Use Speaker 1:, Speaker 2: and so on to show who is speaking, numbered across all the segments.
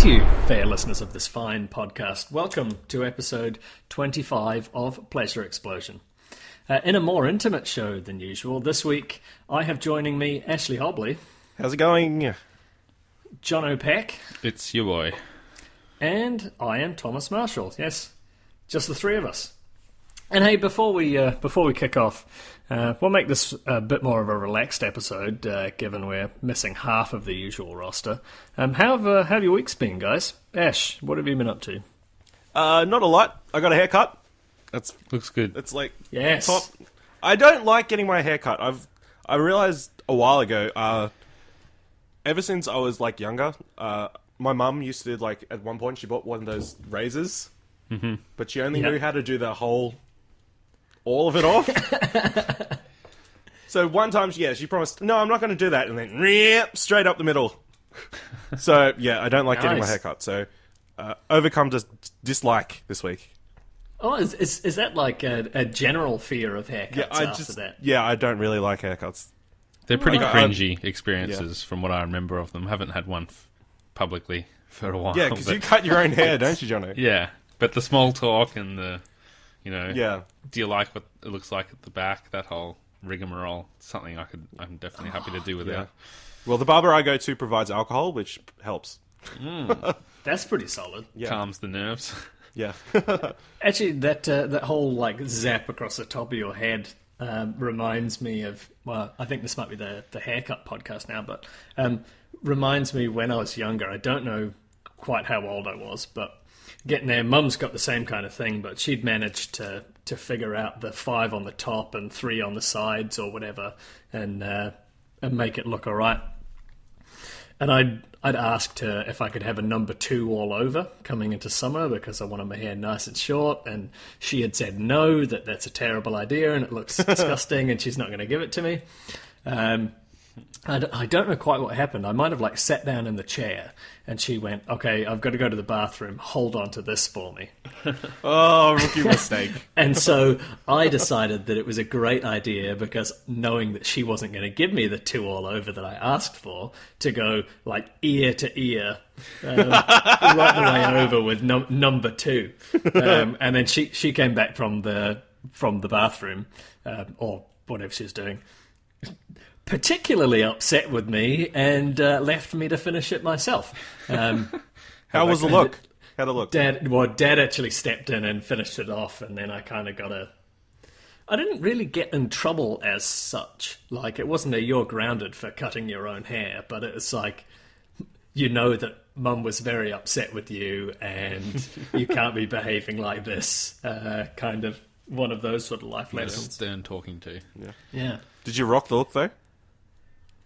Speaker 1: to you, fair listeners of this fine podcast. Welcome to episode 25 of Pleasure Explosion. In a more intimate show than usual, this week I have joining me Ashley Hobley.
Speaker 2: How's it going?
Speaker 1: John O'Peck.
Speaker 3: It's your boy.
Speaker 1: And I am Thomas Marshall. Yes, just the three of us. And hey, before we kick off, we'll make this a bit more of a relaxed episode, given we're missing half of the usual roster. How have your weeks been, guys? Ash, what have you been up to?
Speaker 2: Not a lot. I got a haircut.
Speaker 3: Looks good.
Speaker 2: It's like
Speaker 1: Yes.
Speaker 2: top. I don't like getting my hair cut. I realized a while ago. Ever since I was like younger, my mum used to like at one point she bought one of those razors, but she only knew how to do all of it off. So one time, she promised, no, I'm not going to do that, and then straight up the middle. So yeah, I don't like getting my hair cut. So overcome dislike this week.
Speaker 1: Oh, is that like a general fear of haircuts after that?
Speaker 2: Yeah, I don't really like haircuts.
Speaker 3: They're pretty cringy experiences from what I remember of them. Haven't had one publicly for a while.
Speaker 2: Yeah, because you cut your own hair, don't you, Jono?
Speaker 3: Yeah, but the small talk and the,
Speaker 2: Yeah.
Speaker 3: do you like what it looks like at the back? That whole rigmarole, something I'm definitely happy to do without.
Speaker 2: Yeah. Well, the barber I go to provides alcohol, which helps.
Speaker 1: That's pretty solid.
Speaker 2: Yeah.
Speaker 3: Calms the nerves.
Speaker 2: Yeah.
Speaker 1: Actually, that whole like zap across the top of your head reminds me of, well, I think this might be the haircut podcast now, but reminds me when I was younger. I don't know quite how old I was, but getting there, Mum's got the same kind of thing, but she'd managed to figure out the 5 on the top and 3 on the sides or whatever, and make it look all right. And I'd asked her if I could have a number 2 all over coming into summer because I wanted my hair nice and short, and she had said no, that's a terrible idea and it looks disgusting and she's not going to give it to me. I don't know quite what happened. I might have like sat down in the chair and she went, okay, I've got to go to the bathroom, hold on to this for me.
Speaker 2: Oh, rookie mistake.
Speaker 1: And so I decided that it was a great idea, because knowing that she wasn't going to give me the 2 all over that I asked for, to go like ear to ear, right the way over with number 2. And then she came back from the bathroom, or whatever she was doing, particularly upset with me, and left me to finish it myself.
Speaker 2: How was the look? How'd it look?
Speaker 1: Dad actually stepped in and finished it off, and then I kind of I didn't really get in trouble as such. Like, it wasn't you're grounded for cutting your own hair, but it was like, that Mum was very upset with you, and you can't be behaving like this. Kind of one of those sort of life lessons.
Speaker 3: Stern talking to.
Speaker 1: Yeah.
Speaker 2: Did you rock the look, though?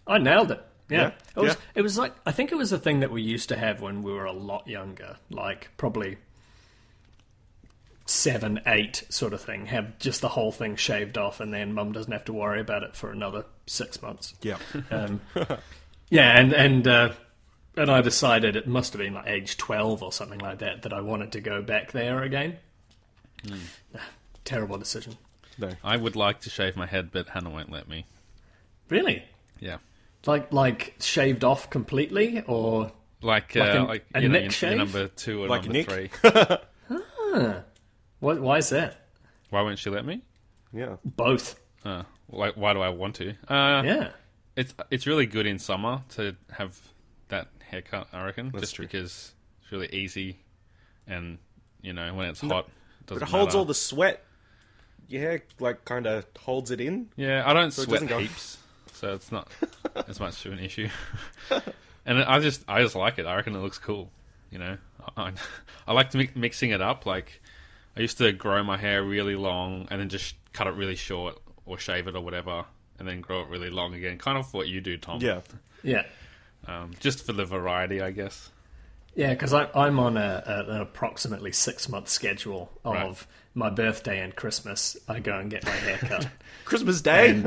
Speaker 1: I nailed it. Yeah.
Speaker 2: Yeah.
Speaker 1: It was like, I think it was a thing that we used to have when we were a lot younger, like probably 7, 8 sort of thing. Have just the whole thing shaved off, and then Mum doesn't have to worry about it for another 6 months.
Speaker 2: Yeah.
Speaker 1: Yeah, and I decided it must have been like age 12 or something like that I wanted to go back there again. Terrible decision.
Speaker 2: No.
Speaker 3: I would like to shave my head, but Hannah won't let me.
Speaker 1: Really?
Speaker 3: Yeah.
Speaker 1: Like shaved off completely, or
Speaker 3: Like
Speaker 1: a
Speaker 3: your
Speaker 1: neck shave?
Speaker 3: number 2 or
Speaker 2: Like
Speaker 3: number
Speaker 2: Nick?
Speaker 3: 3.
Speaker 1: Why is that?
Speaker 3: Why won't she let me?
Speaker 2: Yeah.
Speaker 1: Both.
Speaker 3: Like, why do I want to?
Speaker 1: Yeah.
Speaker 3: It's really good in summer to have that haircut, I reckon.
Speaker 2: That's
Speaker 3: just
Speaker 2: true.
Speaker 3: because it's really easy, and when it's hot, it doesn't
Speaker 2: But it holds
Speaker 3: matter.
Speaker 2: all the sweat. Your hair, like, kind of holds it in.
Speaker 3: Yeah, I don't
Speaker 2: So it
Speaker 3: sweat
Speaker 2: doesn't go-
Speaker 3: heaps, so it's not as much of an issue. And I just like it. I reckon it looks cool. I like to mixing it up. Like, I used to grow my hair really long and then just cut it really short or shave it or whatever, and then grow it really long again. Kind of what you do, Tom.
Speaker 2: Yeah.
Speaker 1: Yeah.
Speaker 3: Just for the variety, I guess.
Speaker 1: Yeah, because I'm on an approximately 6-month schedule of my birthday and Christmas. I go and get my hair cut.
Speaker 2: Christmas Day?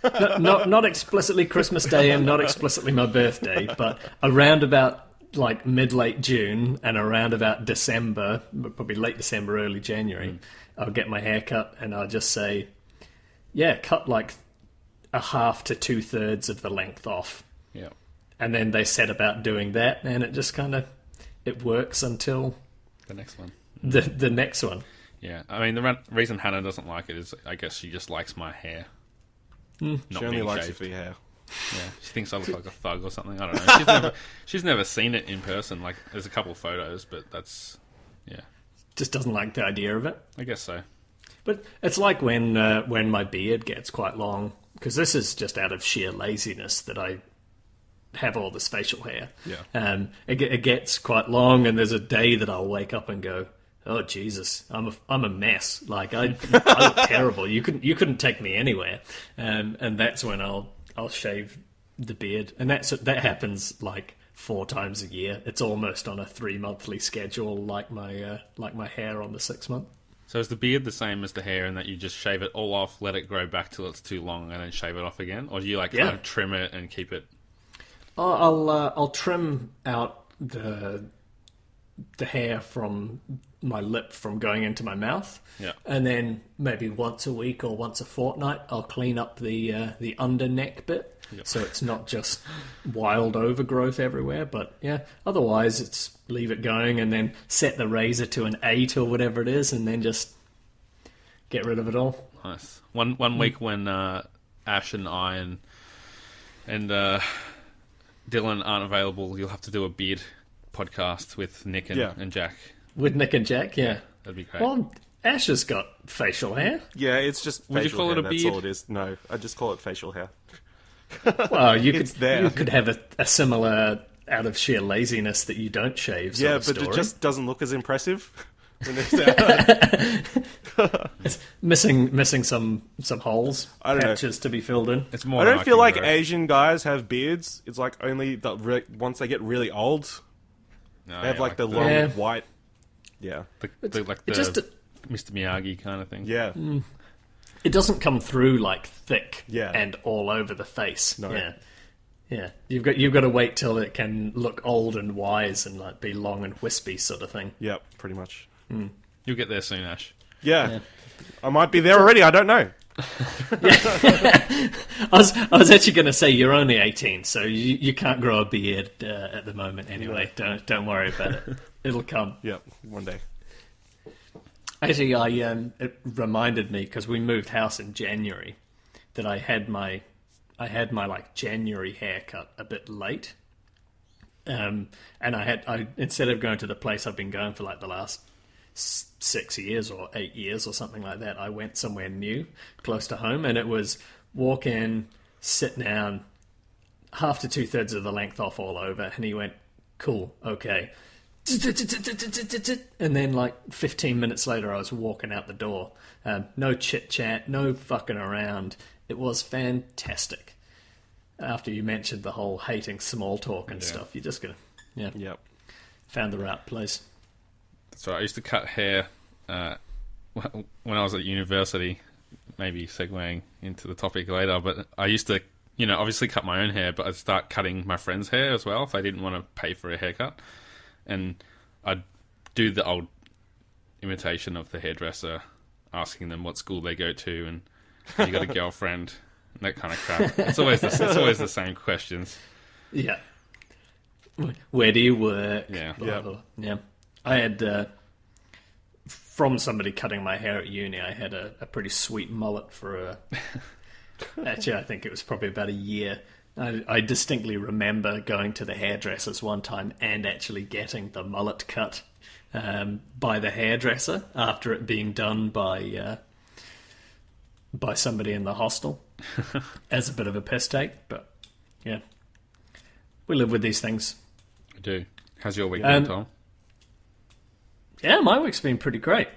Speaker 1: not explicitly Christmas Day and not explicitly my birthday, but around about like mid-late June and around about December, probably late December, early January, I'll get my hair cut, and I'll just say, cut like a half to 2/3 of the length off.
Speaker 3: Yeah.
Speaker 1: And then they set about doing that, and it just kind of it works until
Speaker 3: The next one.
Speaker 1: the next one.
Speaker 3: Yeah, I mean, the reason Hannah doesn't like it is, I guess she just likes my hair. Not
Speaker 2: She only
Speaker 3: being
Speaker 2: likes
Speaker 3: shaved.
Speaker 2: it for your hair.
Speaker 3: Yeah, she thinks I look like a thug or something. I don't know. She's never seen it in person. Like, there's a couple of photos, but that's, yeah,
Speaker 1: Just doesn't like the idea of it.
Speaker 3: I guess so.
Speaker 1: But it's like when my beard gets quite long, because this is just out of sheer laziness that I have all this facial hair.
Speaker 2: Yeah.
Speaker 1: It gets quite long, and there's a day that I'll wake up and go, "Oh Jesus, I'm a mess. Like I look terrible. You couldn't take me anywhere." And that's when I'll shave the beard, and that happens like 4 times a year. It's almost on a 3-monthly schedule, like my hair on the 6-month.
Speaker 3: So is the beard the same as the hair in that you just shave it all off, let it grow back till it's too long, and then shave it off again? Or do you kind of trim it and keep it?
Speaker 1: I'll trim out the hair from my lip from going into my mouth.
Speaker 3: Yeah.
Speaker 1: And then maybe once a week or once a fortnight, I'll clean up the under neck bit.
Speaker 3: Yep.
Speaker 1: So it's not just wild overgrowth everywhere. But yeah, otherwise it's leave it going and then set the razor to an 8 or whatever it is, and then just get rid of it all.
Speaker 3: Nice. One week when Ash and I and Dylan aren't available, you'll have to do a beard podcast with Nick and Jack.
Speaker 1: With Nick and Jack, yeah.
Speaker 3: That'd be great.
Speaker 1: Well, Ash has got facial hair.
Speaker 2: Yeah, it's just
Speaker 3: Would you
Speaker 2: facial
Speaker 3: call
Speaker 2: hair.
Speaker 3: it a
Speaker 2: That's
Speaker 3: beard?
Speaker 2: all it is. No, I just call it facial hair.
Speaker 1: Well, you
Speaker 2: It's there.
Speaker 1: you could have a similar, out of sheer laziness that you don't shave.
Speaker 2: Yeah,
Speaker 1: Sort of
Speaker 2: but
Speaker 1: story.
Speaker 2: it just doesn't look as impressive. When it's out.
Speaker 1: It's missing some holes,
Speaker 2: I don't know.
Speaker 1: patches to be filled in.
Speaker 3: It's more.
Speaker 2: I don't feel like
Speaker 3: Asian.
Speaker 2: Asian guys have beards. It's like only once they get really old, they have like the long
Speaker 1: Yeah.
Speaker 2: white. Yeah,
Speaker 3: the
Speaker 1: It just
Speaker 3: Mr. Miyagi kind of thing.
Speaker 2: yeah.
Speaker 1: it doesn't come through like thick
Speaker 2: Yeah.
Speaker 1: and all over the face.
Speaker 2: No.
Speaker 1: Yeah. You've got to wait till it can look old and wise and like be long and wispy sort of thing.
Speaker 2: Yep, pretty much.
Speaker 3: You'll get there soon, Ash.
Speaker 2: Yeah. I might be there already. I don't know.
Speaker 1: I was actually going to say you're only 18, so you can't grow a beard at the moment anyway. Don't worry about it. It'll come.
Speaker 2: Yep, one day.
Speaker 1: Actually, it reminded me because we moved house in January that I had my like January haircut a bit late, and I instead of going to the place I've been going for like the last 6 years or 8 years or something like that, I went somewhere new, close to home, and it was walk in, sit down, half to 2/3 of the length off all over, and he went, "Cool, okay." And then like 15 minutes later I was walking out the door. No chit chat, no fucking around. It was fantastic. After you mentioned the whole hating small talk and stuff, you're just gonna
Speaker 2: Yep.
Speaker 1: found the right place.
Speaker 3: So I used to cut hair when I was at university. Maybe segueing into the topic later, but I used to, obviously cut my own hair, but I'd start cutting my friends' hair as well if they didn't want to pay for a haircut. And I'd do the old imitation of the hairdresser, asking them what school they go to and have you got a girlfriend, and that kind of crap. It's always the same questions.
Speaker 1: Yeah. Where do you work?
Speaker 3: Yeah.
Speaker 1: Blah,
Speaker 2: Yeah.
Speaker 1: blah, blah. Yeah. I had, from somebody cutting my hair at uni, I had a pretty sweet mullet for actually, I think it was probably about a year. I distinctly remember going to the hairdressers one time and actually getting the mullet cut by the hairdresser after it being done by somebody in the hostel as a bit of a piss take. But yeah, we live with these things.
Speaker 3: I do. How's your week been, Tom?
Speaker 1: Yeah, my week's been pretty great.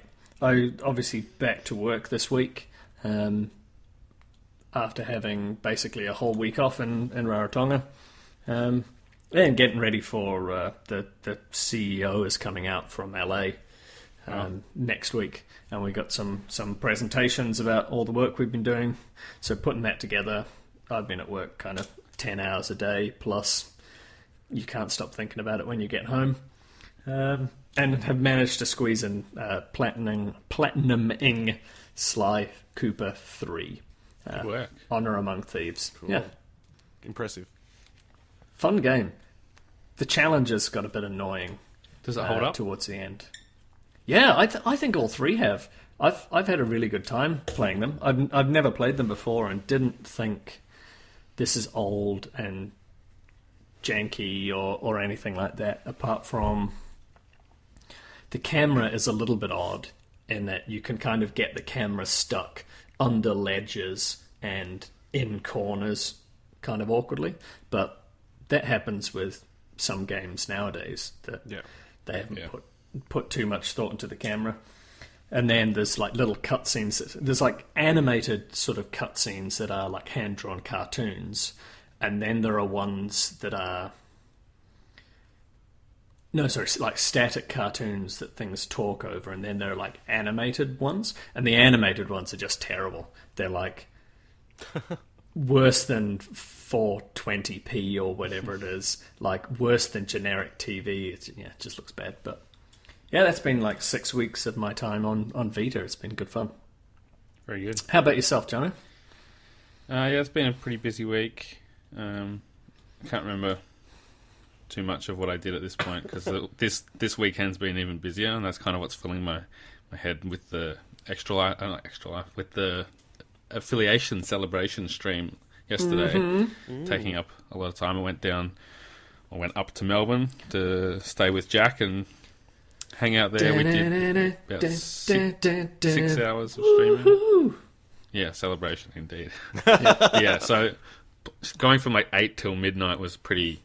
Speaker 1: I obviously back to work this week after having basically a whole week off in Rarotonga. And getting ready for the CEO is coming out from LA next week. And we got some presentations about all the work we've been doing. So putting that together, I've been at work kind of 10 hours a day, plus you can't stop thinking about it when you get home. And have managed to squeeze in platinuming Sly Cooper 3.
Speaker 3: Good work.
Speaker 1: Honor Among Thieves.
Speaker 2: Cool.
Speaker 1: Yeah,
Speaker 2: Impressive.
Speaker 1: fun game. The challenges got a bit annoying.
Speaker 3: Does it hold up?
Speaker 1: Towards the end. Yeah, I think all three have. I've had a really good time playing them. I've never played them before and didn't think this is old and janky or anything like that, apart from the camera is a little bit odd in that you can kind of get the camera stuck under ledges and in corners kind of awkwardly, but that happens with some games nowadays that they haven't put too much thought into the camera. And then there's like little cutscenes. There's like animated sort of cutscenes that are like hand-drawn cartoons, and then there are ones that are like static cartoons that things talk over, and then there are like animated ones, and the animated ones are just terrible. They're like worse than 420p or whatever it is, like worse than generic TV. It just looks bad, but. Yeah, that's been like 6 weeks of my time on Vita. It's been good fun.
Speaker 3: Very good.
Speaker 1: How about yourself, Jono?
Speaker 3: Yeah, it's been a pretty busy week. I can't remember too much of what I did at this point because this weekend's been even busier, and that's kind of what's filling my head with the extra life, with the affiliation celebration stream yesterday, taking up a lot of time. I went up to Melbourne to stay with Jack and hang out there. We did about 6 hours of streaming. Yeah, celebration indeed. Yeah, so going from like 8 till midnight was pretty.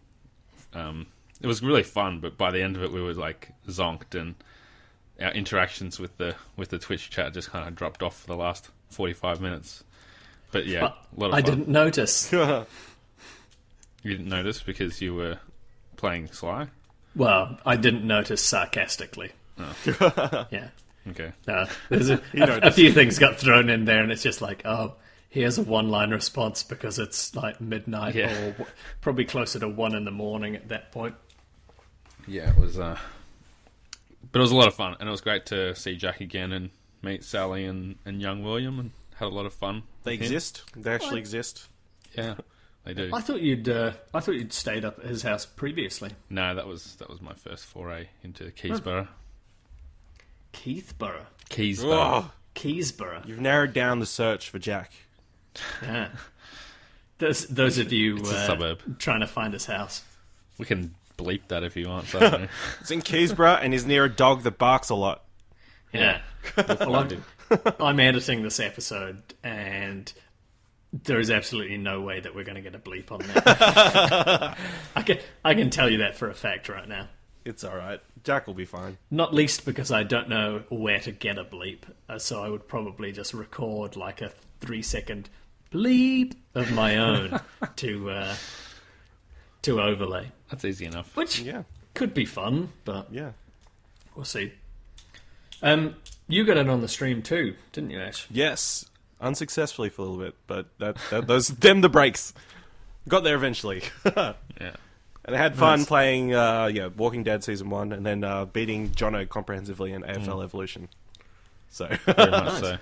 Speaker 3: It was really fun, but by the end of it, we were like zonked, and our interactions with the Twitch chat just kind of dropped off for the last 45 minutes. But yeah, a lot of fun.
Speaker 1: I didn't notice.
Speaker 3: You didn't notice because you were playing Sly?
Speaker 1: Well, I didn't notice sarcastically.
Speaker 3: Oh.
Speaker 1: Yeah.
Speaker 3: Okay.
Speaker 1: There's a few things got thrown in there, and it's just like, oh, here's a one-line response because it's like midnight or probably closer to 1 in the morning at that point.
Speaker 3: Yeah, it was. But it was a lot of fun, and it was great to see Jack again and meet Sally and young William, and had a lot of fun.
Speaker 2: They exist. They actually exist.
Speaker 3: Yeah. They do.
Speaker 1: I thought you'd stayed up at his house previously.
Speaker 3: No, that was my first foray into Keysborough.
Speaker 1: Keithborough.
Speaker 3: Keysborough.
Speaker 2: Oh,
Speaker 1: Keysborough.
Speaker 2: you've narrowed down the search for Jack.
Speaker 1: Yeah. Those of you
Speaker 3: It's a suburb.
Speaker 1: Trying to find his house.
Speaker 3: We can bleep that if you want. So.
Speaker 2: It's in Keysborough and is near a dog that barks a lot.
Speaker 1: Yeah. Well, I'm editing this episode, and there is absolutely no way that we're going to get a bleep on that. I can tell you that for a fact right now.
Speaker 2: It's alright. Jack will be fine.
Speaker 1: Not least because I don't know where to get a bleep, so I would probably just record like a 3-second bleep of my own to overlay.
Speaker 3: That's easy enough.
Speaker 1: Which could be fun, but we'll see. You got it on the stream too, didn't you, Ash?
Speaker 2: Yes. Unsuccessfully for a little bit, but those them the breaks. Got there eventually.
Speaker 3: Yeah.
Speaker 2: And I had fun playing Walking Dead Season 1 and then beating Jono comprehensively in AFL Evolution. So
Speaker 3: Very much so.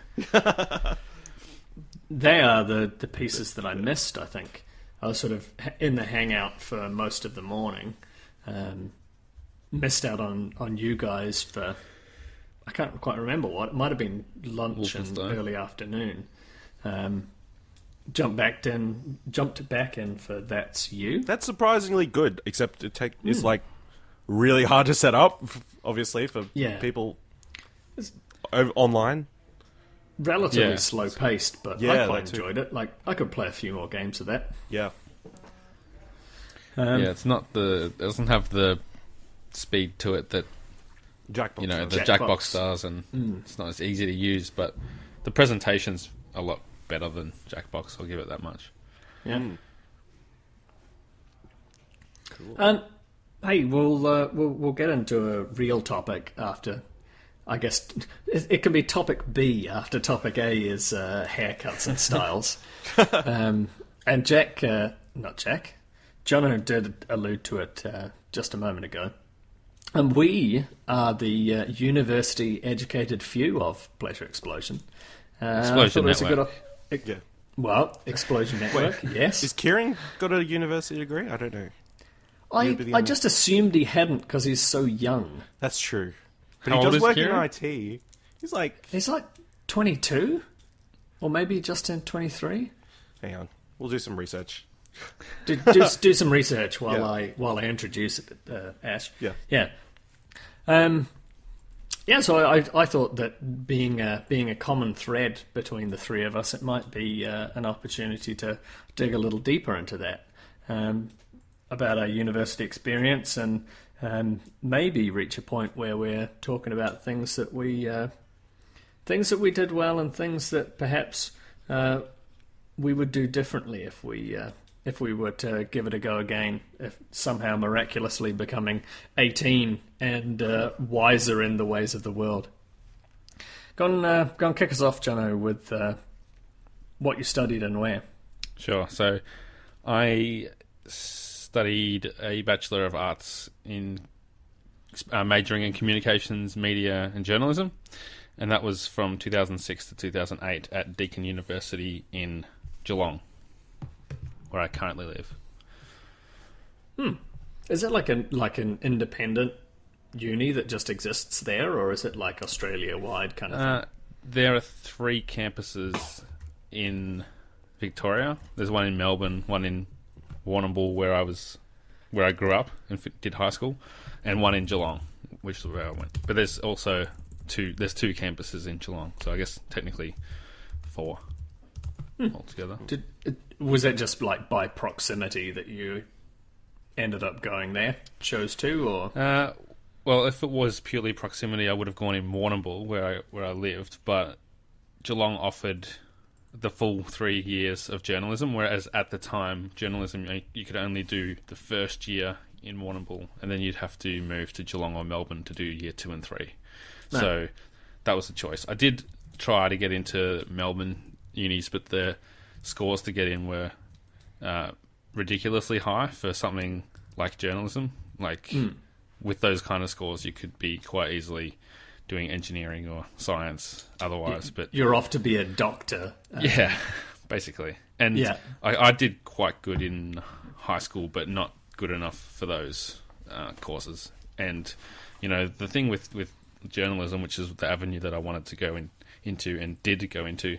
Speaker 1: They are the pieces that I missed, I think. I was sort of in the hangout for most of the morning. Missed out on you guys for... I can't quite remember what. It might have been lunch and early afternoon. Jumped back in for That's You.
Speaker 2: that's surprisingly good, except it's like really hard to set up, obviously, for people online.
Speaker 1: Relatively slow paced, but
Speaker 2: Yeah,
Speaker 1: I quite
Speaker 2: that too.
Speaker 1: enjoyed it. Like I could play a few more games of that.
Speaker 2: Yeah.
Speaker 3: It's not it doesn't have the speed to it that
Speaker 2: Jackbox.
Speaker 3: the Jackbox does, and it's not as easy to use, but the presentation's a lot better than Jackbox. I'll give it that much.
Speaker 1: Yeah. Cool. Hey, we'll get into a real topic after. I guess it can be topic B after topic A is haircuts and styles. And Jono did allude to it just a moment ago. And we are the university-educated few of Pleasure Explosion.
Speaker 3: Explosion Network.
Speaker 1: Well, Explosion Network, yes.
Speaker 2: Is Kieran got a university degree? I don't know.
Speaker 1: I just assumed he hadn't because he's so young.
Speaker 2: That's true. But
Speaker 3: How
Speaker 2: he
Speaker 3: old
Speaker 2: does
Speaker 3: is
Speaker 2: work
Speaker 3: Kieran?
Speaker 2: in IT. He's like...
Speaker 1: He's like 22? Or maybe just turned 23?
Speaker 2: Hang on. We'll do some research.
Speaker 1: Do some research while
Speaker 2: Yeah.
Speaker 1: I introduce it, Ash.
Speaker 2: Yeah.
Speaker 1: Yeah. So I thought that being a common thread between the three of us, it might be an opportunity to dig a little deeper into that, about our university experience, and maybe reach a point where we're talking about things that we did well and things that perhaps we would do differently if we were to give it a go again, if somehow miraculously becoming 18 and wiser in the ways of the world. Go and kick us off, Jono, with what you studied and where.
Speaker 3: Sure. So I studied a Bachelor of Arts in majoring in communications, media and journalism, and that was from 2006 to 2008 at Deakin University in Geelong, where I currently live.
Speaker 1: Is it like an independent uni that just exists there, or is it like Australia-wide kind of thing?
Speaker 3: There are 3 campuses in Victoria. There's one in Melbourne, one in Warrnambool, where I grew up and did high school, and one in Geelong, which is where I went. But there's also two campuses in Geelong, so I guess technically 4 altogether.
Speaker 1: Was that just like by proximity that you ended up going there, chose to, or?
Speaker 3: Well, if it was purely proximity, I would have gone in Warrnambool, where I lived, but Geelong offered the full 3 years of journalism, whereas at the time, journalism, you could only do the first year in Warrnambool, and then you'd have to move to Geelong or Melbourne to do year 2 and 3.
Speaker 1: No.
Speaker 3: So that was the choice. I did try to get into Melbourne unis, but the scores to get in were ridiculously high for something like journalism. With those kind of scores, you could be quite easily doing engineering or science otherwise. But
Speaker 1: you're off to be a doctor.
Speaker 3: Yeah, basically. And
Speaker 1: Yeah.
Speaker 3: I did quite good in high school, but not good enough for those courses. And, the thing with journalism, which is the avenue that I wanted to go into and did go into,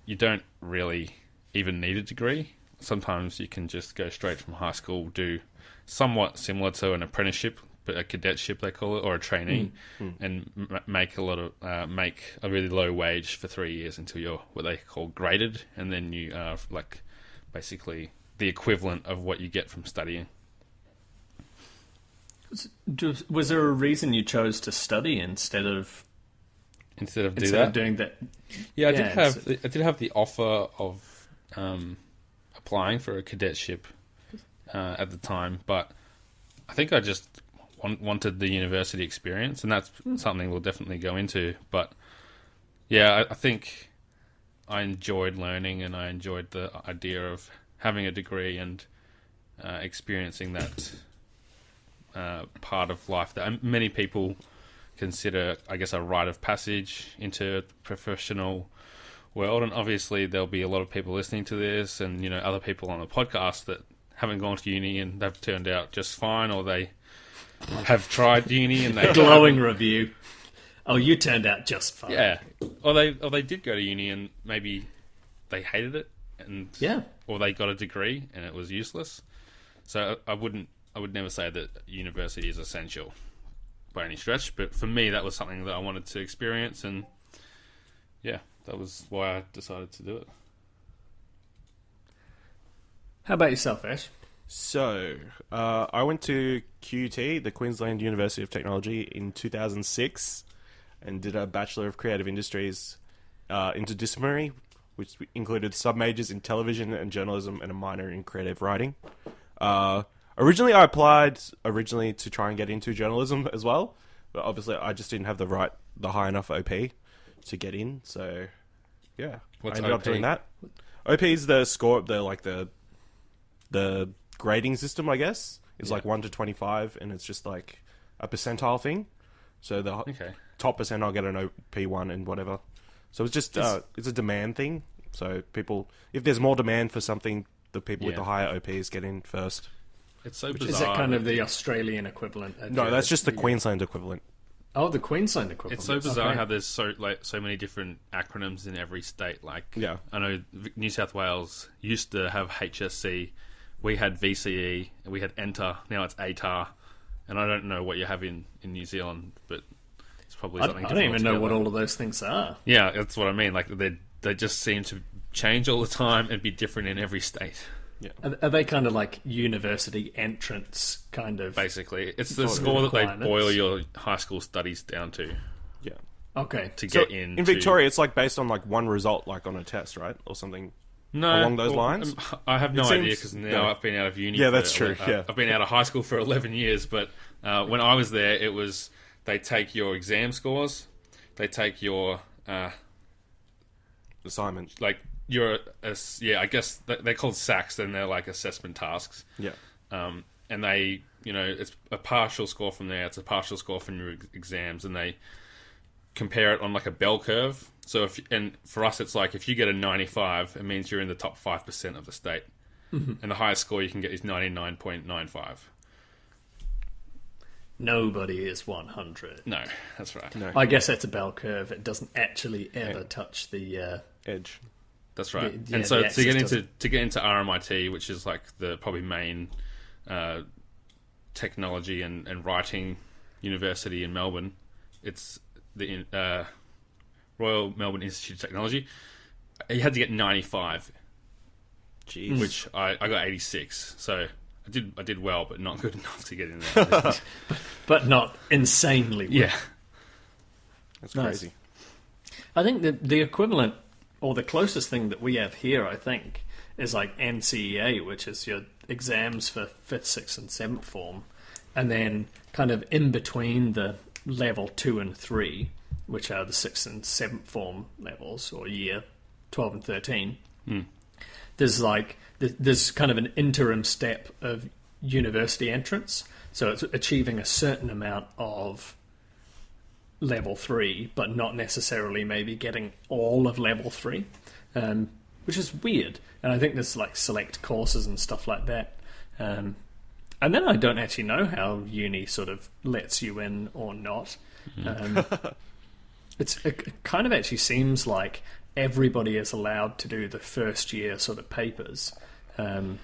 Speaker 3: you don't really even need a degree. Sometimes you can just go straight from high school, do somewhat similar to an apprenticeship, but a cadetship they call it, or a trainee, and make a really low wage for 3 years until you're what they call graded, and then you are basically the equivalent of what you get from studying.
Speaker 1: Was there a reason you chose to study instead of doing that?
Speaker 3: Yeah, I
Speaker 1: Yeah,
Speaker 3: did have the offer of applying for a cadetship at the time, but I think I just wanted the university experience, and that's something we'll definitely go into. But yeah, I think I enjoyed learning, and I enjoyed the idea of having a degree and experiencing that part of life that many people consider, I guess, a rite of passage into a professional world. And obviously there'll be a lot of people listening to this, and other people on the podcast that haven't gone to uni and they've turned out just fine, or they have tried uni and they
Speaker 1: glowing review. Oh, you turned out just fine.
Speaker 3: Yeah, or they did go to uni and maybe they hated it, and or they got a degree and it was useless. So I would never say that university is essential by any stretch, but for me that was something that I wanted to experience, and yeah, that was why I decided to do it.
Speaker 1: How about yourself, Ash?
Speaker 2: So, I went to QUT, the Queensland University of Technology, in 2006 and did a Bachelor of Creative Industries interdisciplinary, which included sub-majors in television and journalism and a minor in creative writing. Originally, I applied to try and get into journalism as well, but obviously I just didn't have the high enough OP to get in, so yeah.
Speaker 3: What's
Speaker 2: I ended
Speaker 3: OP?
Speaker 2: up doing that. OP is the score, the grading system, I guess. It's like 1 to 25, and it's just like a percentile thing. So the top percent, I'll get an OP1 and whatever. So it's just it's a demand thing. So people, if there's more demand for something, the people with the higher OPs get in first.
Speaker 3: It's so bizarre.
Speaker 1: Is that kind of the Australian equivalent?
Speaker 2: No, that's just the Queensland equivalent.
Speaker 1: Oh, the Queensland equivalent.
Speaker 3: It's so bizarre
Speaker 1: Okay.
Speaker 3: how there's so many different acronyms in every state. Like,
Speaker 2: Yeah.
Speaker 3: I know New South Wales used to have HSC, we had VCE, and we had Enter. Now it's ATAR, and I don't know what you have in New Zealand, but it's probably
Speaker 1: I
Speaker 3: something.
Speaker 1: don't even know what
Speaker 3: altogether.
Speaker 1: all of those things are.
Speaker 3: Yeah, that's what I mean. Like they just seem to change all the time and be different in every state.
Speaker 1: Are they kind of like university entrance kind of?
Speaker 3: Basically, it's the
Speaker 1: Sort of
Speaker 3: score that they
Speaker 1: requirements.
Speaker 3: boil your high school studies down to
Speaker 2: Yeah.
Speaker 1: Okay.
Speaker 3: to
Speaker 2: So
Speaker 3: get in.
Speaker 2: in Victoria, it's like based on like one result, like on a test, right, or something. along those lines?
Speaker 3: I have no
Speaker 2: It
Speaker 3: idea
Speaker 2: seems-
Speaker 3: because now
Speaker 2: yeah.
Speaker 3: I've been out of uni.
Speaker 2: Yeah,
Speaker 3: for
Speaker 2: that's true, yeah.
Speaker 3: I've been out of high school for 11 years, but when I was there, it was they take your exam scores, they take your
Speaker 2: Assignment.
Speaker 3: like your I guess they're called SACs, and they're like assessment tasks.
Speaker 2: Yeah.
Speaker 3: And they, it's a partial score from there. It's a partial score from your exams, and they compare it on like a bell curve. So and for us, it's like if you get a 95, it means you're in the top 5% of the state, and the highest score you can get is 99.95.
Speaker 1: Nobody is 100.
Speaker 3: No, that's right.
Speaker 2: No.
Speaker 1: I guess that's a bell curve. It doesn't actually ever touch the.
Speaker 2: Edge.
Speaker 3: That's right.
Speaker 1: Yeah,
Speaker 3: And so
Speaker 1: the
Speaker 3: to get
Speaker 1: axis
Speaker 3: into RMIT, which is like the probably main technology and writing university in Melbourne, it's the Royal Melbourne Institute of Technology. You had to get 95,
Speaker 2: Jeez.
Speaker 3: which I got 86. So I did well, but not good enough to get in there.
Speaker 1: But not insanely. Well.
Speaker 3: Yeah.
Speaker 2: That's
Speaker 1: Nice.
Speaker 2: crazy.
Speaker 1: I think the equivalent, or the closest thing that we have here, I think, is like NCEA, which is your exams for 5th, 6th, and 7th form. And then kind of in between the level 2 and 3, which are the 6th and 7th form levels, or year 12 and 13, there's kind of an interim step of university entrance. So it's achieving a certain amount of level 3, but not necessarily maybe getting all of level 3, which is weird. And I think there's like select courses and stuff like that. And then I don't actually know how uni sort of lets you in or not. It kind of actually seems like everybody is allowed to do the first year sort of papers, and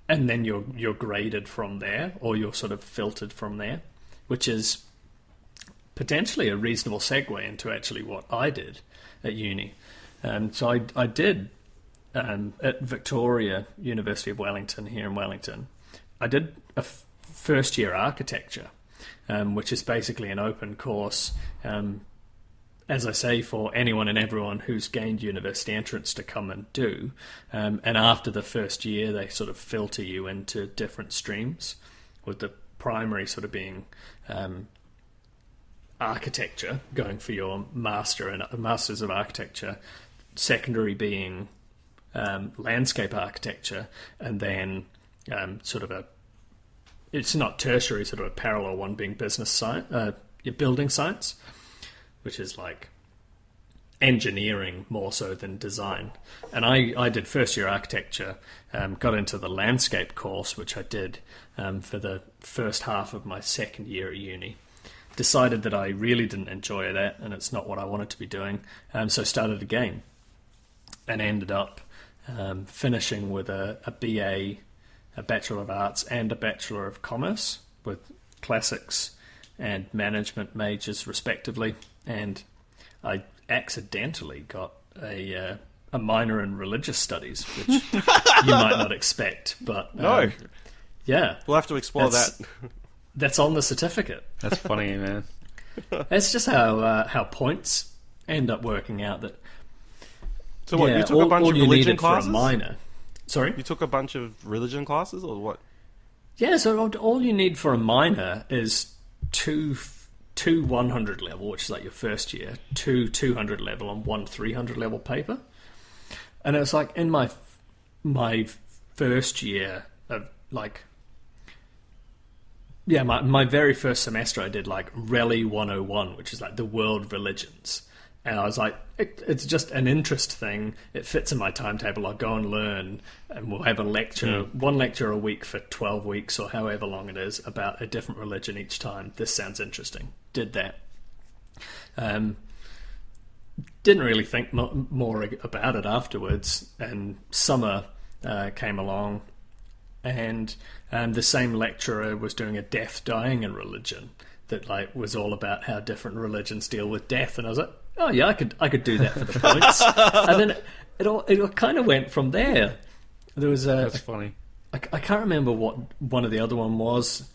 Speaker 1: then you're graded from there, or you're sort of filtered from there, which is potentially a reasonable segue into actually what I did at uni. So I did at Victoria, University of Wellington, here in Wellington, I did a first year architecture, which is basically an open course, as I say, for anyone and everyone who's gained university entrance to come and do. And after the first year, they sort of filter you into different streams, with the primary sort of being architecture, going for your masters of architecture, secondary being landscape architecture, and then sort of it's not tertiary, sort of a parallel one being business science, building science, which is like engineering more so than design. And I did first year architecture, got into the landscape course, which I did for the first half of my second year at uni. Decided that I really didn't enjoy that, and it's not what I wanted to be doing, so started again, and ended up finishing with a BA, a Bachelor of Arts, and a Bachelor of Commerce, with classics and management majors respectively. And I accidentally got a minor in religious studies, which you might not expect, but
Speaker 2: No.
Speaker 1: yeah,
Speaker 2: We'll have to explore that.
Speaker 1: that's on the certificate.
Speaker 3: That's funny, man.
Speaker 1: It's just how points end up working out. That
Speaker 2: So what,
Speaker 1: yeah,
Speaker 2: you took a bunch
Speaker 1: all
Speaker 2: of
Speaker 1: you
Speaker 2: religion
Speaker 1: needed
Speaker 2: classes?
Speaker 1: for a minor. Sorry?
Speaker 2: You took a bunch of religion classes, or what?
Speaker 1: Yeah, so all you need for a minor is two 100 level, which is like your first year, two 200 level, and one 300 level paper. And it's like in my first year of like, yeah, my very first semester I did like Reli 101, which is like the world religions. And I was like, it's just an interest thing. It fits in my timetable. I'll go and learn, and we'll have a lecture, one lecture a week for 12 weeks or however long it is, about a different religion each time. This sounds interesting. Did that. Didn't really think more about it afterwards. And summer came along, and the same lecturer was doing a death, dying, and religion that like was all about how different religions deal with death. And I was like, oh yeah, I could do that for the points. And then it all kind of went from there. There was
Speaker 3: That's funny.
Speaker 1: I can't remember what one of the other one was.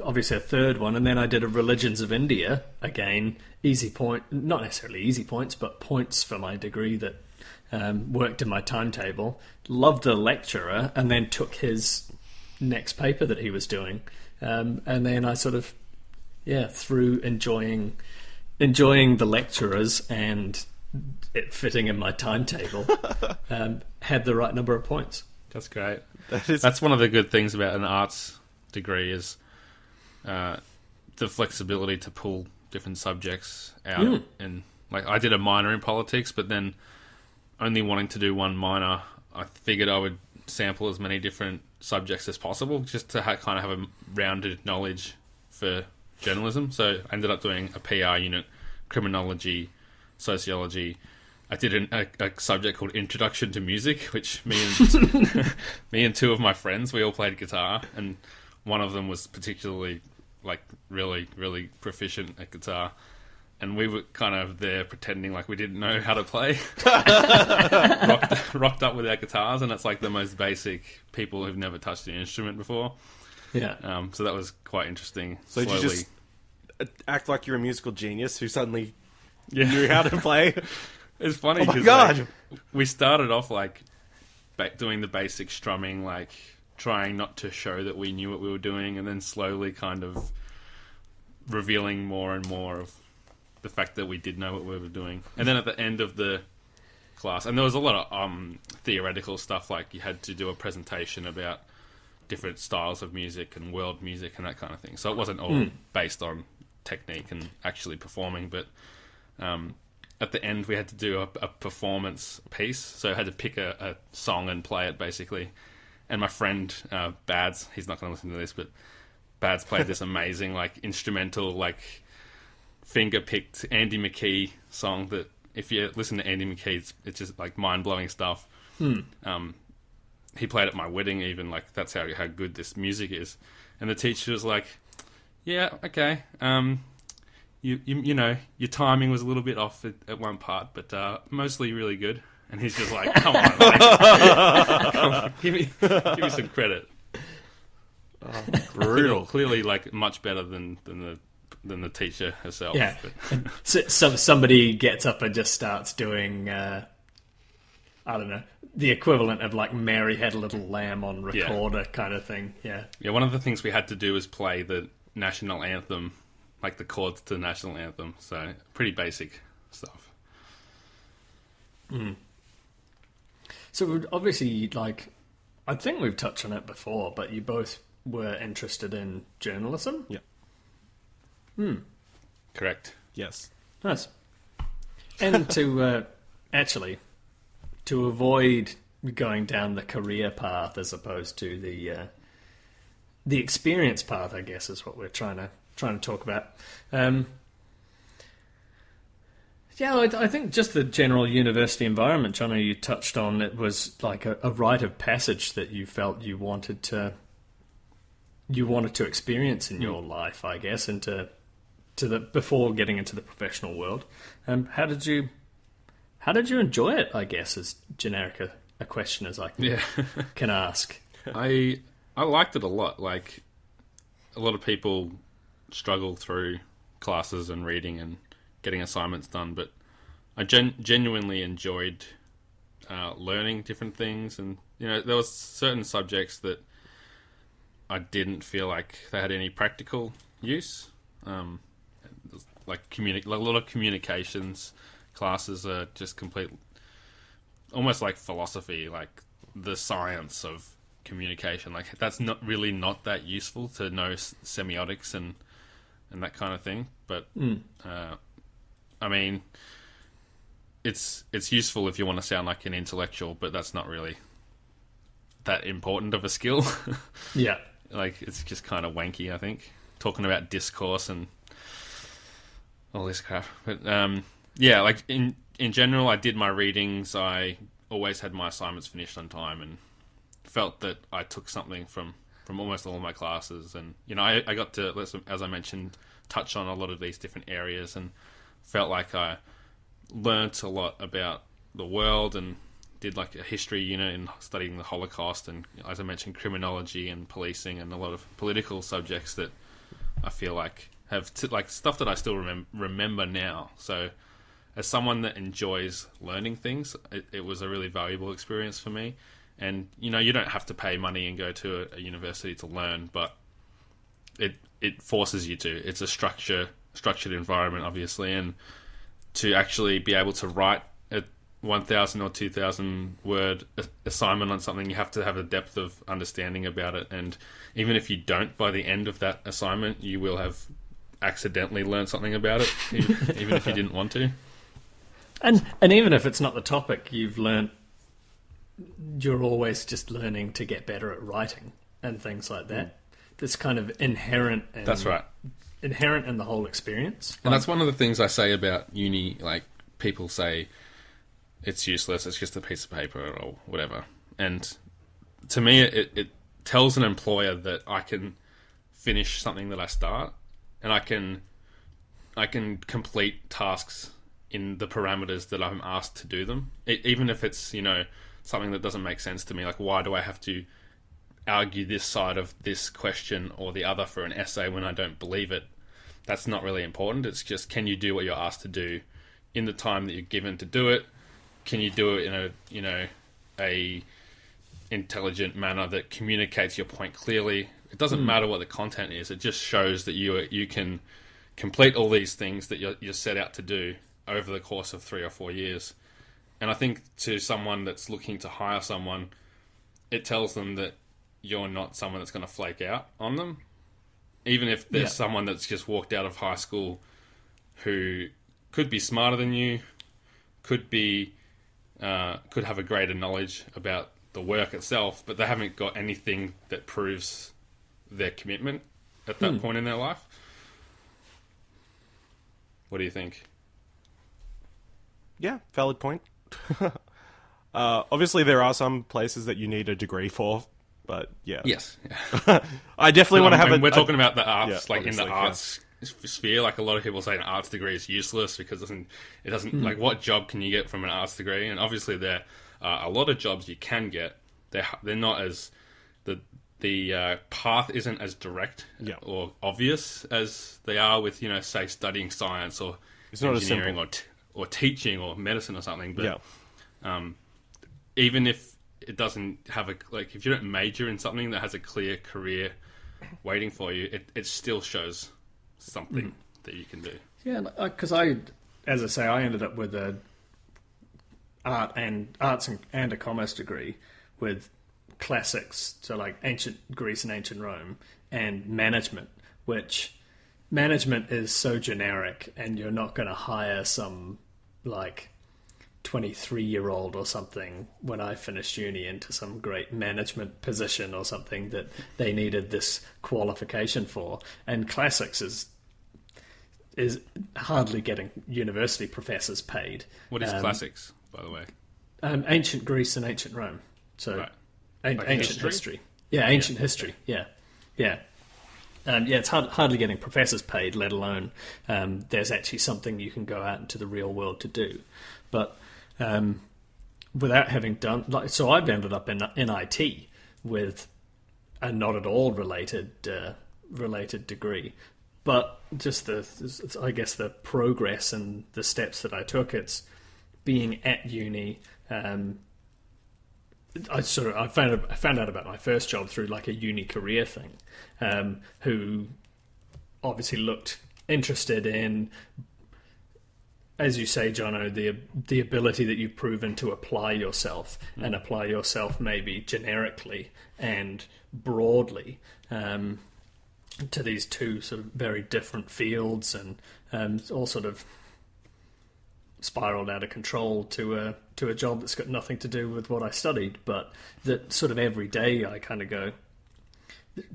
Speaker 1: Obviously a third one, and then I did a Religions of India again. Easy point, not necessarily easy points, but points for my degree that worked in my timetable. Loved the lecturer, and then took his next paper that he was doing, and then I sort of through enjoying the lecturers and it fitting in my timetable, had the right number of points.
Speaker 3: That's great. That's one of the good things about an arts degree is the flexibility to pull different subjects out. And like I did a minor in politics, but then only wanting to do one minor, I figured I would sample as many different subjects as possible just to kind of have a rounded knowledge for journalism. So I ended up doing a PR unit, criminology, sociology. I did a subject called Introduction to Music, which me and two of my friends, we all played guitar, and one of them was particularly like really, really proficient at guitar, and we were kind of there pretending like we didn't know how to play. rocked up with our guitars, and it's like the most basic, people who've never touched an instrument before.
Speaker 1: Yeah.
Speaker 3: So that was quite interesting.
Speaker 2: So did you just act like you're a musical genius who suddenly
Speaker 3: Yeah.
Speaker 2: knew how to play?
Speaker 3: It's funny
Speaker 2: Oh my
Speaker 3: because
Speaker 2: God.
Speaker 3: like, we started off like doing the basic strumming, like trying not to show that we knew what we were doing, and then slowly kind of revealing more and more of the fact that we did know what we were doing. And then at the end of the class, and there was a lot of theoretical stuff, like you had to do a presentation about different styles of music and world music and that kind of thing. So it wasn't all based on technique and actually performing, but at the end we had to do a performance piece. So I had to pick a song and play it, basically. And my friend Bads, he's not going to listen to this, but Bads played this amazing like instrumental, like finger-picked Andy McKee song that if you listen to Andy McKee, it's just like mind-blowing stuff. He played at my wedding even, like that's how good this music is. And the teacher was like, yeah, okay, you know, your timing was a little bit off at one part, but mostly really good. And he's just like, come on, mate. Come on, give me some credit.
Speaker 2: Oh, brutal.
Speaker 3: Clearly, like much better than the teacher herself.
Speaker 1: Yeah. So somebody gets up and just starts doing, I don't know, the equivalent of like Mary Had a Little Lamb on recorder kind of thing. Yeah.
Speaker 3: Yeah, one of the things we had to do was play the national anthem, like the chords to the national anthem. So pretty basic stuff.
Speaker 1: So obviously, like, I think we've touched on it before, but you both were interested in journalism?
Speaker 2: Yeah.
Speaker 3: Correct.
Speaker 2: Yes.
Speaker 1: Nice. And to actually, to avoid going down the career path as opposed to the experience path, I guess, is what we're trying to talk about. Yeah, I think just the general university environment, Johnny, you touched on, it was like a rite of passage that you felt you wanted to experience in your life, I guess, and to the before getting into the professional world. How did you enjoy it, I guess, as generic a question as I can ask?
Speaker 3: I liked it a lot. Like, a lot of people struggle through classes and reading and getting assignments done, but I genuinely enjoyed learning different things. And there was certain subjects that I didn't feel like they had any practical use. Like a lot of communications classes are just almost like philosophy, like the science of communication. Like that's not that useful to know semiotics and that kind of thing. But I mean, it's useful if you want to sound like an intellectual, but that's not really that important of a skill.
Speaker 1: Yeah.
Speaker 3: Like, it's just kind of wanky, I think, talking about discourse and all this crap. But yeah, like in general, I did my readings. I always had my assignments finished on time, and felt that I took something from almost all of my classes. And I got to, as I mentioned, touch on a lot of these different areas, and felt like I learnt a lot about the world, and did like a history unit in studying the Holocaust, and as I mentioned, criminology and policing, and a lot of political subjects that I feel like have like stuff that I still remember now. So as someone that enjoys learning things, it was a really valuable experience for me. And you don't have to pay money and go to a university to learn, but it forces you to. It's a structured environment, obviously, and to actually be able to write a 1,000 or 2,000 word assignment on something, you have to have a depth of understanding about it. And even if you don't, by the end of that assignment, you will have accidentally learned something about it, even if you didn't want to.
Speaker 1: And even if it's not the topic you've learned, you're always just learning to get better at writing and things like that. It's kind of inherent.
Speaker 3: That's right.
Speaker 1: Inherent in the whole experience.
Speaker 3: And that's one of the things I say about uni. Like, people say it's useless, it's just a piece of paper or whatever. And to me, it tells an employer that I can finish something that I start, and I can complete tasks in the parameters that I'm asked to do them. Even if it's, something that doesn't make sense to me. Like, why do I have to argue this side of this question or the other for an essay when I don't believe it? That's not really important. It's just, can you do what you're asked to do in the time that you're given to do it? Can you do it in a intelligent manner that communicates your point clearly? It doesn't matter what the content is. It just shows that you can complete all these things that you're set out to do over the course of 3 or 4 years. And I think to someone that's looking to hire someone, it tells them that you're not someone that's going to flake out on them. Even if there's someone that's just walked out of high school who could be smarter than you, could have a greater knowledge about the work itself, but they haven't got anything that proves their commitment at that point in their life. What do you think?
Speaker 2: Yeah, valid point. Obviously, there are some places that you need a degree for, but yeah.
Speaker 3: Yes.
Speaker 2: I definitely want to have
Speaker 3: We're talking about the arts, like in the
Speaker 2: obviously,
Speaker 3: arts sphere. Like, a lot of people say an arts degree is useless because it doesn't like, what job can you get from an arts degree? And obviously there are a lot of jobs you can get. They're not as the path isn't as direct or obvious as they are with, say, studying science or
Speaker 2: it's not
Speaker 3: engineering or teaching or medicine or something. But even if it doesn't have if you don't major in something that has a clear career waiting for you, it still shows something that you can do.
Speaker 1: Yeah, because as I say, I ended up with a arts and a commerce degree with classics, so like ancient Greece and ancient Rome, and management, which management is so generic, and you're not going to hire some like 23-year-old or something when I finished uni into some great management position or something that they needed this qualification for. And classics is hardly getting university professors paid.
Speaker 3: What is classics, by the way?
Speaker 1: Ancient Greece and ancient Rome. So ancient history. Yeah, ancient history. Yeah. It's hardly getting professors paid, let alone there's actually something you can go out into the real world to do. But without having done... so I've ended up in IT with a not at all related degree. But just the progress and the steps that I took, it's being at uni... I found out about my first job through like a uni career thing, who obviously looked interested in, as you say, Jono, the ability that you've proven to apply yourself and apply yourself maybe generically and broadly to these two sort of very different fields, and all sort of spiraled out of control to a job that's got nothing to do with what I studied, but that sort of every day I kind of go,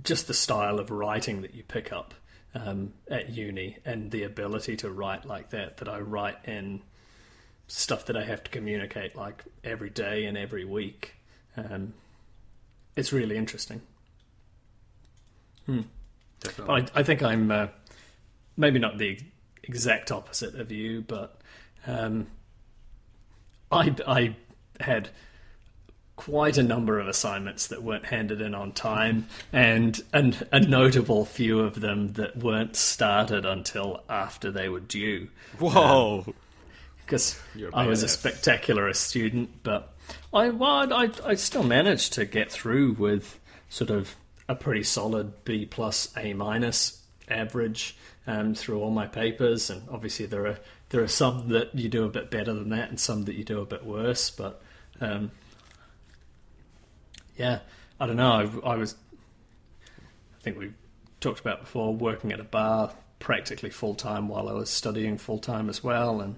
Speaker 1: just the style of writing that you pick up at uni and the ability to write like that I write in stuff that I have to communicate like every day and every week. It's really interesting.
Speaker 3: Definitely.
Speaker 1: But I think I'm maybe not the exact opposite of you, but I had quite a number of assignments that weren't handed in on time, and a notable few of them that weren't started until after they were due.
Speaker 2: Whoa!
Speaker 1: Because
Speaker 3: You're a
Speaker 1: I was a
Speaker 3: badass.
Speaker 1: spectacular student, but I still managed to get through with sort of a pretty solid B plus A minus average through all my papers, and obviously there are some that you do a bit better than that, and some that you do a bit worse. But yeah, I don't know. I think we talked about before, working at a bar practically full time while I was studying full time as well, and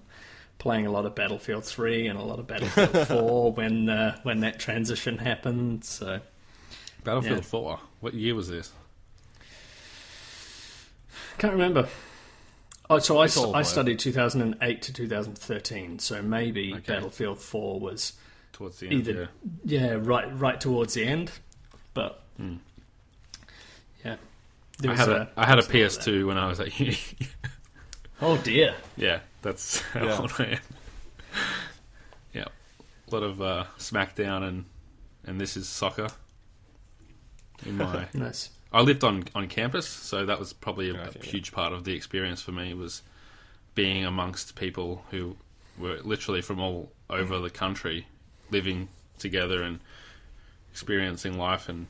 Speaker 1: playing a lot of Battlefield 3 and a lot of Battlefield 4 when that transition happened. So
Speaker 3: Battlefield
Speaker 1: Yeah.
Speaker 3: 4. What year was this?
Speaker 1: can't remember. Oh, so
Speaker 3: It's all
Speaker 1: I
Speaker 3: blurred.
Speaker 1: studied 2008 to 2013. So maybe
Speaker 3: Okay.
Speaker 1: Battlefield 4 was
Speaker 3: Towards the end.
Speaker 1: either right towards the end, but yeah. There was
Speaker 3: I had a
Speaker 1: there was lot of that.
Speaker 3: PS2 when I was at uni.
Speaker 1: Oh dear.
Speaker 3: Yeah, that's how
Speaker 2: Yeah.
Speaker 3: old I am. Yeah, a lot of Smackdown and This Is Soccer. In my,
Speaker 1: Nice.
Speaker 3: I lived on campus, so that was probably a
Speaker 2: Okay, yeah.
Speaker 3: huge part of the experience for me, was being amongst people who were literally from all over the country, living together and experiencing life and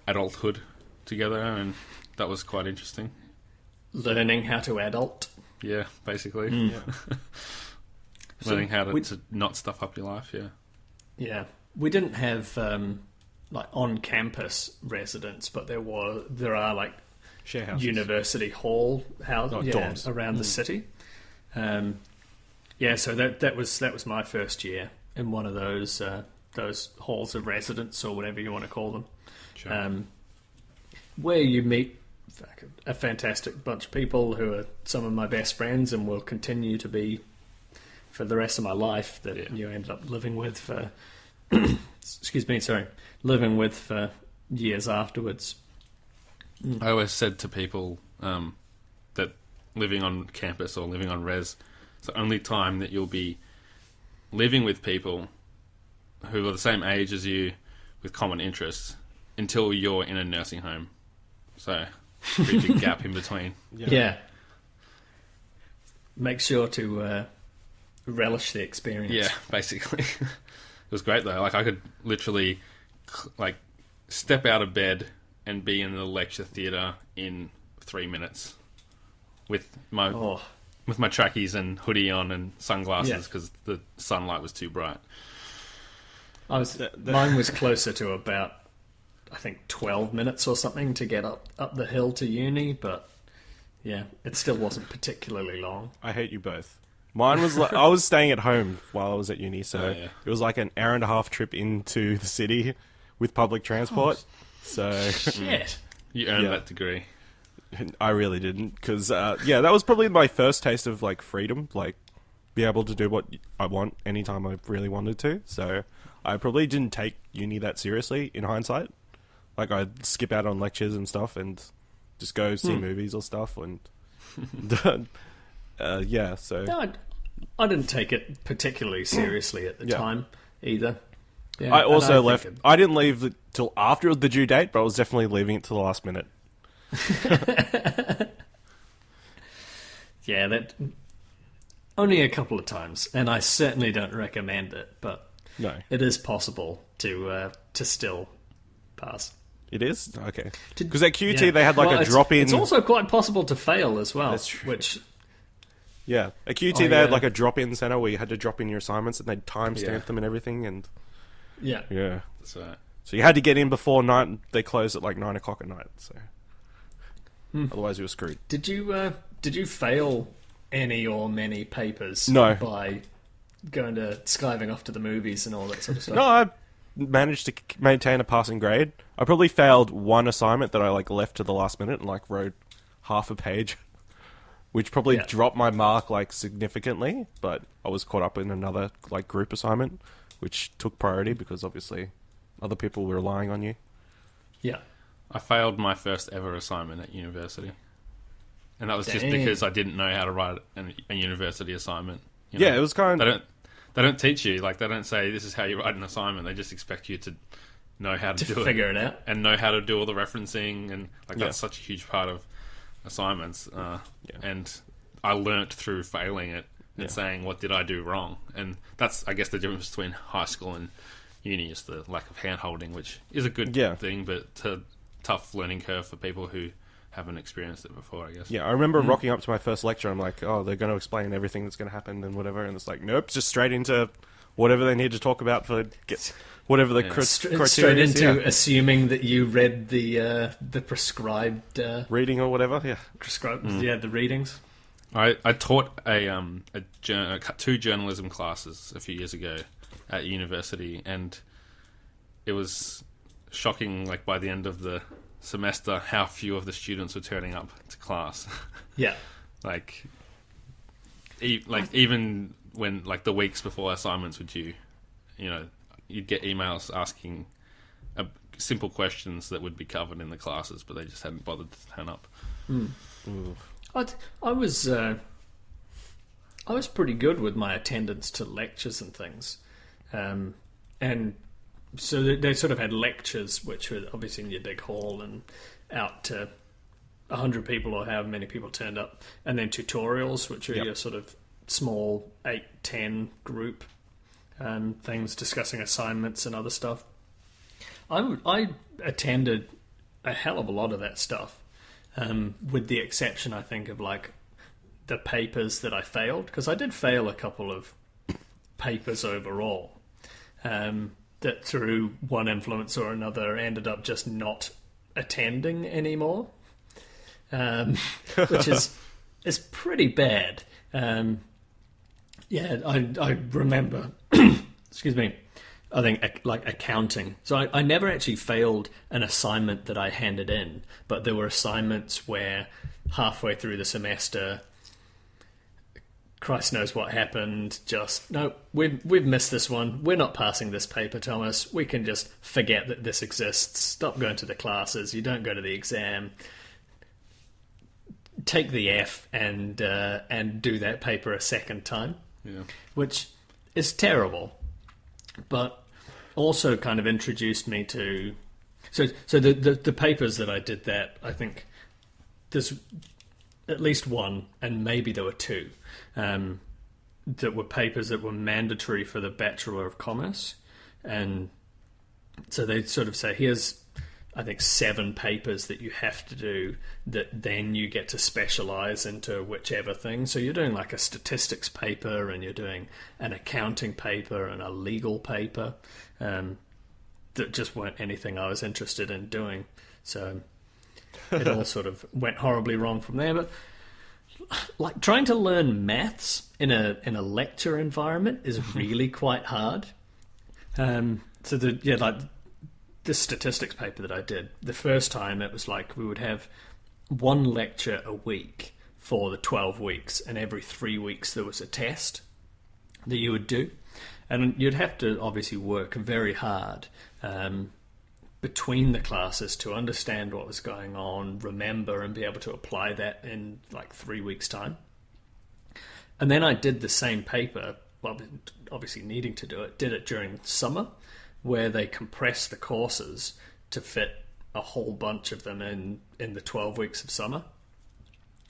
Speaker 3: adulthood together, and that was quite interesting.
Speaker 1: Learning how to adult.
Speaker 3: Yeah, basically.
Speaker 2: Yeah.
Speaker 3: Learning how
Speaker 1: we-
Speaker 3: to not stuff up your life, yeah.
Speaker 1: Yeah, we didn't have like on-campus residents, but there are like
Speaker 2: Share houses.
Speaker 1: university hall house
Speaker 2: Oh, dorms.
Speaker 1: around the city. Yeah, so that was my first year in one of those halls of residence, or whatever you want to call them,
Speaker 3: Sure.
Speaker 1: where you meet a fantastic bunch of people who are some of my best friends and will continue to be for the rest of my life, that
Speaker 3: Yeah.
Speaker 1: you end up living with for living with for years afterwards.
Speaker 3: I always said to people that living on campus or living on res, it's the only time that you'll be living with people who are the same age as you with common interests until you're in a nursing home. So, pretty big gap in between.
Speaker 1: Yeah. Make sure to relish the experience.
Speaker 3: Yeah, basically. It was great though. Like, I could literally like step out of bed and be in the lecture theatre in 3 minutes with my
Speaker 1: Oh,
Speaker 3: with my trackies and hoodie on and
Speaker 1: Yeah.
Speaker 3: sunglasses because the sunlight was too bright.
Speaker 1: mine was closer to about, I think, 12 minutes or something to get up the hill to uni, but yeah, it still wasn't particularly long.
Speaker 2: I hate you both. Mine was like, I was staying at home while I was at uni, so
Speaker 3: Oh, yeah.
Speaker 2: it was like an hour and a half trip into the city with public transport. So
Speaker 1: Shit.
Speaker 3: You earned
Speaker 2: Yeah.
Speaker 3: that degree.
Speaker 2: I really didn't, because yeah, that was probably my first taste of like freedom, like be able to do what I want anytime I really wanted to. So I probably didn't take uni that seriously in hindsight. Like, I'd skip out on lectures and stuff and just go see movies or stuff, and yeah. So
Speaker 1: No, I didn't take it particularly seriously at the
Speaker 2: Yeah.
Speaker 1: time either. Yeah,
Speaker 2: I
Speaker 1: and
Speaker 2: also
Speaker 1: think
Speaker 2: left. I didn't leave till after the due date, but I was definitely leaving it to the last minute.
Speaker 1: Yeah, that only a couple of times, and I certainly don't recommend it, but
Speaker 2: No,
Speaker 1: it is possible to still pass.
Speaker 2: it is okay.
Speaker 1: Did-
Speaker 2: Because at QT
Speaker 1: yeah.
Speaker 2: they had like
Speaker 1: Well,
Speaker 2: a
Speaker 1: it's-
Speaker 2: drop in.
Speaker 1: It's also quite possible to fail as well.
Speaker 2: That's true.
Speaker 1: Which
Speaker 2: Yeah, at QT
Speaker 1: Oh,
Speaker 2: they had
Speaker 1: yeah.
Speaker 2: like a drop-in center where you had to drop in your assignments and they'd timestamp
Speaker 3: Yeah.
Speaker 2: them and everything, and
Speaker 1: yeah,
Speaker 2: yeah,
Speaker 3: So
Speaker 2: so you had to get in before night. They closed at like 9 o'clock at night, so otherwise you were screwed.
Speaker 1: did you fail any or many papers
Speaker 2: No.
Speaker 1: by going to skiving off to the movies and all that sort of stuff.
Speaker 2: No, I managed to maintain a passing grade. I probably failed one assignment that I like left to the last minute and like wrote half a page, which probably
Speaker 1: Yeah.
Speaker 2: dropped my mark like significantly. But I was caught up in another like group assignment, which took priority because obviously other people were relying on you.
Speaker 1: Yeah.
Speaker 3: I failed my first ever assignment at university, and that was just
Speaker 1: Dang.
Speaker 3: because I didn't know how to write a university assignment. You
Speaker 2: Yeah, it was kind of.
Speaker 3: They don't teach you, like, they don't say this is how you write an assignment. They just expect you to know how to do
Speaker 1: Figure it out.
Speaker 3: and know how to do all the referencing, and like
Speaker 2: Yeah.
Speaker 3: that's such a huge part of assignments. And I learnt through failing it and saying, what did I do wrong? And that's, I guess, the difference between high school and uni is the lack of hand holding, which is a good thing, but it's a tough learning curve for people who haven't experienced it before, I guess.
Speaker 2: Yeah, I remember rocking up to my first lecture. I'm like, oh, they're going to explain everything that's going to happen and whatever. And it's like, nope, just straight into whatever they need to talk about for whatever the criteria
Speaker 1: Straight
Speaker 2: is.
Speaker 1: into assuming that you read the prescribed
Speaker 2: Reading or whatever, yeah.
Speaker 1: the readings.
Speaker 3: I taught two journalism classes a few years ago at university, and it was shocking, like, by the end of the semester, how few of the students were turning up to class.
Speaker 1: Yeah.
Speaker 3: Even when, like, the weeks before assignments were due, you'd get emails asking simple questions that would be covered in the classes, but they just hadn't bothered to turn up.
Speaker 1: I was pretty good with my attendance to lectures and things, and so they sort of had lectures, which were obviously in your big hall and out to 100 people or however many people turned up, and then tutorials, which are your sort of small 8-10 group things discussing assignments and other stuff. I attended a hell of a lot of that stuff, with the exception, I think, of like the papers that I failed, because I did fail a couple of papers overall, that through one influence or another ended up just not attending anymore, which is pretty bad. I remember, excuse me, I think like accounting. So I never actually failed an assignment that I handed in, but there were assignments where halfway through the semester, Christ knows what happened. Just no, we've missed this one. We're not passing this paper, Thomas. We can just forget that this exists. Stop going to the classes. You don't go to the exam. Take the F and do that paper a second time, which is terrible, but also kind of introduced me to. So the papers that I did that, I think there's at least one, and maybe there were two, that were papers that were mandatory for the Bachelor of Commerce. And so they sort of say, here's, I think, 7 papers that you have to do that then you get to specialize into whichever thing. So you're doing like a statistics paper, and you're doing an accounting paper and a legal paper, that just weren't anything I was interested in doing. So it all sort of went horribly wrong from there. But like trying to learn maths in a lecture environment is really quite hard. So this statistics paper that I did, the first time it was like we would have one lecture a week for the 12 weeks, and every 3 weeks there was a test that you would do, and you'd have to obviously work very hard between the classes to understand what was going on, remember, and be able to apply that in like 3 weeks' time. And then I did the same paper, well, obviously needing to do it, did it during summer, where they compressed the courses to fit a whole bunch of them in the 12 weeks of summer.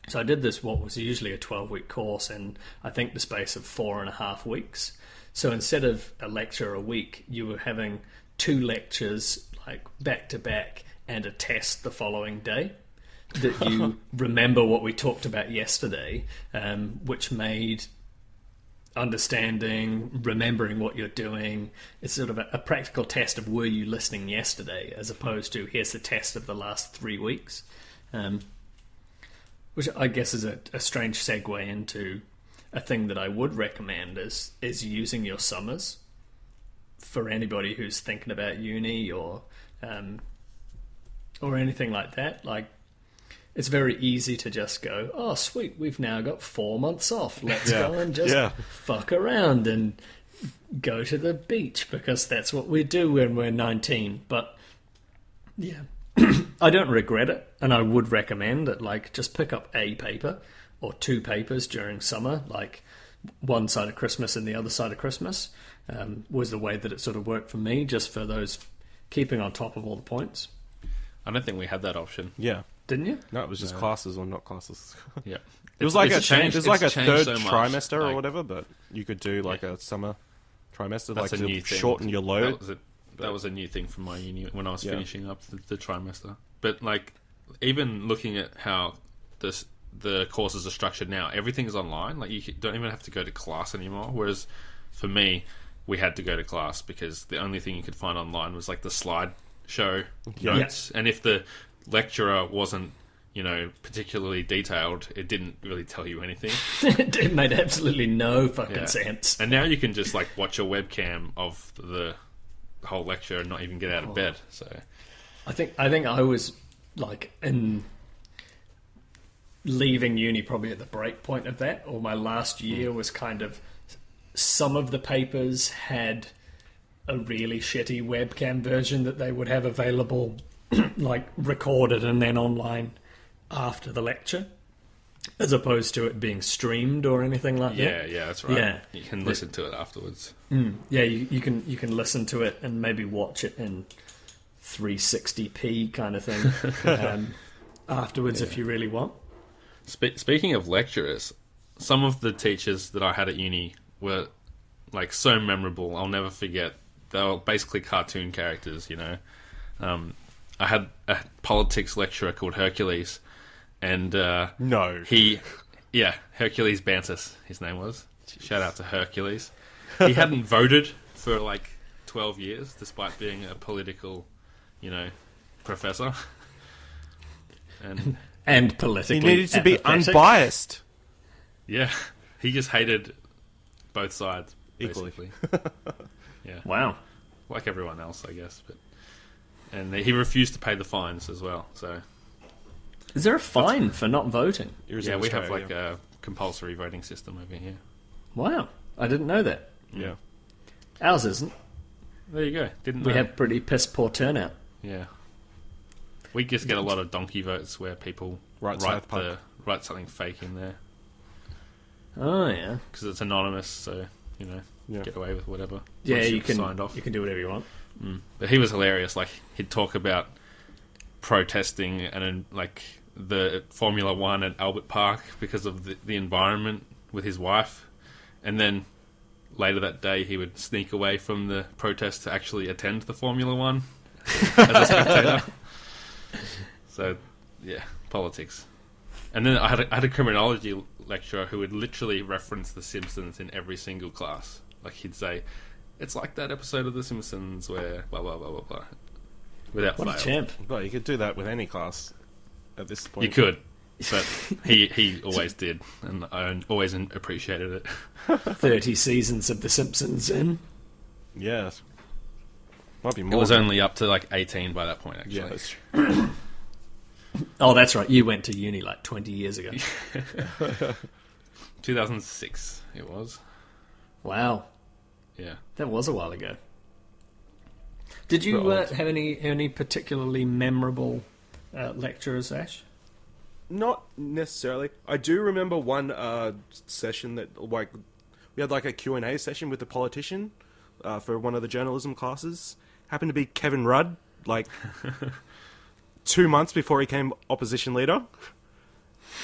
Speaker 1: So I did this, what was usually a 12-week course, in I think the space of 4.5 weeks. So instead of a lecture a week, you were having 2 lectures like back to back and a test the following day that you remember what we talked about yesterday, which made understanding, remembering what you're doing, it's sort of a practical test of were you listening yesterday, as opposed to here's the test of the last 3 weeks. Which I guess is a strange segue into a thing that I would recommend is using your summers for anybody who's thinking about uni or anything like that. Like, it's very easy to just go, oh, sweet, we've now got 4 months off. Let's go and just fuck around and go to the beach because that's what we do when we're 19. But, yeah, I don't regret it, and I would recommend that, like, just pick up a paper or 2 papers during summer, like one side of Christmas and the other side of Christmas, was the way that it sort of worked for me, just for those keeping on top of all the points.
Speaker 3: I don't think we had that option.
Speaker 2: Yeah.
Speaker 1: Didn't you?
Speaker 2: No, it was just classes or not classes.
Speaker 3: Yeah.
Speaker 2: It was like a
Speaker 3: changed
Speaker 2: third
Speaker 3: so much.
Speaker 2: trimester
Speaker 3: Like,
Speaker 2: or whatever, but you could do like a summer trimester,
Speaker 3: That's
Speaker 2: like
Speaker 3: a new
Speaker 2: to
Speaker 3: thing.
Speaker 2: shorten your load.
Speaker 3: That was a new thing from my uni when I was finishing up the trimester. But like, even looking at how the courses are structured now, everything is online. Like, you don't even have to go to class anymore. Whereas for me, we had to go to class because the only thing you could find online was like the slideshow notes, and if the lecturer wasn't, particularly detailed, it didn't really tell you anything.
Speaker 1: It made absolutely no fucking sense.
Speaker 3: And now you can just like watch a webcam of the whole lecture and not even get out of bed. So
Speaker 1: I think I was like in leaving uni probably at the break point of that, or my last year was kind of, some of the papers had a really shitty webcam version that they would have available like recorded and then online after the lecture, as opposed to it being streamed or anything like that.
Speaker 3: Yeah, that's right.
Speaker 1: Yeah.
Speaker 3: You can listen to it afterwards.
Speaker 1: Yeah, you can listen to it and maybe watch it in 360p kind of thing afterwards if you really want.
Speaker 3: Speaking of lecturers, some of the teachers that I had at uni were like so memorable. I'll never forget. They were basically cartoon characters, I had a politics lecturer called Hercules, and Hercules Bantis, his name was. Shout out to Hercules. He hadn't voted for like 12 years, despite being a political, professor.
Speaker 1: And politically,
Speaker 2: he needed to be
Speaker 1: apathetic.
Speaker 2: unbiased.
Speaker 3: Yeah, he just hated both sides
Speaker 2: Equally.
Speaker 3: basically. Yeah,
Speaker 1: Wow.
Speaker 3: like everyone else, I guess. And he refused to pay the fines as well. So
Speaker 1: Is there a fine for not voting?
Speaker 3: yeah, we have like a compulsory voting system over here.
Speaker 1: Wow, I didn't know that.
Speaker 2: Yeah.
Speaker 1: Ours isn't.
Speaker 3: There you go. Didn't
Speaker 1: We
Speaker 3: know.
Speaker 1: have pretty piss poor turnout.
Speaker 3: Yeah. We just get a lot of donkey votes where people
Speaker 2: Write
Speaker 3: something fake in there
Speaker 1: Oh yeah.
Speaker 3: because it's anonymous, so get away with whatever.
Speaker 1: Yeah,
Speaker 3: once
Speaker 1: you
Speaker 3: you've
Speaker 1: can
Speaker 3: signed off.
Speaker 1: You can do whatever you want.
Speaker 3: But he was hilarious. Like, he'd talk about protesting and like the Formula One at Albert Park because of the environment with his wife, and then later that day he would sneak away from the protest to actually attend the Formula One as a spectator. So yeah, politics. And then I had a criminology lecturer who would literally reference The Simpsons in every single class. Like, he'd say, it's like that episode of The Simpsons where blah blah blah blah blah, without
Speaker 1: What
Speaker 3: fail.
Speaker 1: a champ.
Speaker 2: Well, you could do that with any class at this point.
Speaker 3: You could, but he always did, and I always appreciated it.
Speaker 1: 30 seasons of The Simpsons in.
Speaker 2: Yeah. Might be more.
Speaker 3: It was only up to like 18 by that point, actually.
Speaker 2: Yeah, that's true.
Speaker 1: Oh, that's right. You went to uni like 20 years ago.
Speaker 3: 2006 it was.
Speaker 1: Wow.
Speaker 3: Yeah.
Speaker 1: That was a while ago. Did you have any particularly memorable lecturers, Ash?
Speaker 2: Not necessarily. I do remember one session that we had like a Q&A session with the politician for one of the journalism classes. Happened to be Kevin Rudd, like 2 months before he came opposition leader.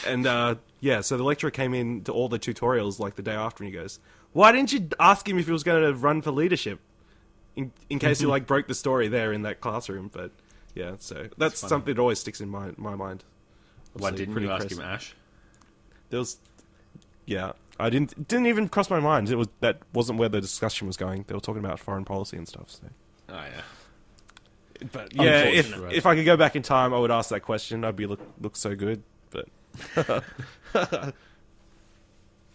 Speaker 2: And so the lecturer came in to all the tutorials like the day after, and he goes, "Why didn't you ask him if he was going to run for leadership? In case you like broke the story there in that classroom." But yeah, so that's something that always sticks in my mind.
Speaker 3: Why
Speaker 2: Obviously,
Speaker 3: didn't you ask
Speaker 2: crazy.
Speaker 3: him, Ash?
Speaker 2: There was, I didn't even cross my mind. That wasn't where the discussion was going. They were talking about foreign policy and stuff. So.
Speaker 3: Oh yeah.
Speaker 2: But yeah,
Speaker 3: Unfortunate, right?
Speaker 2: if I could go back in time, I would ask that question. I'd be look so good. But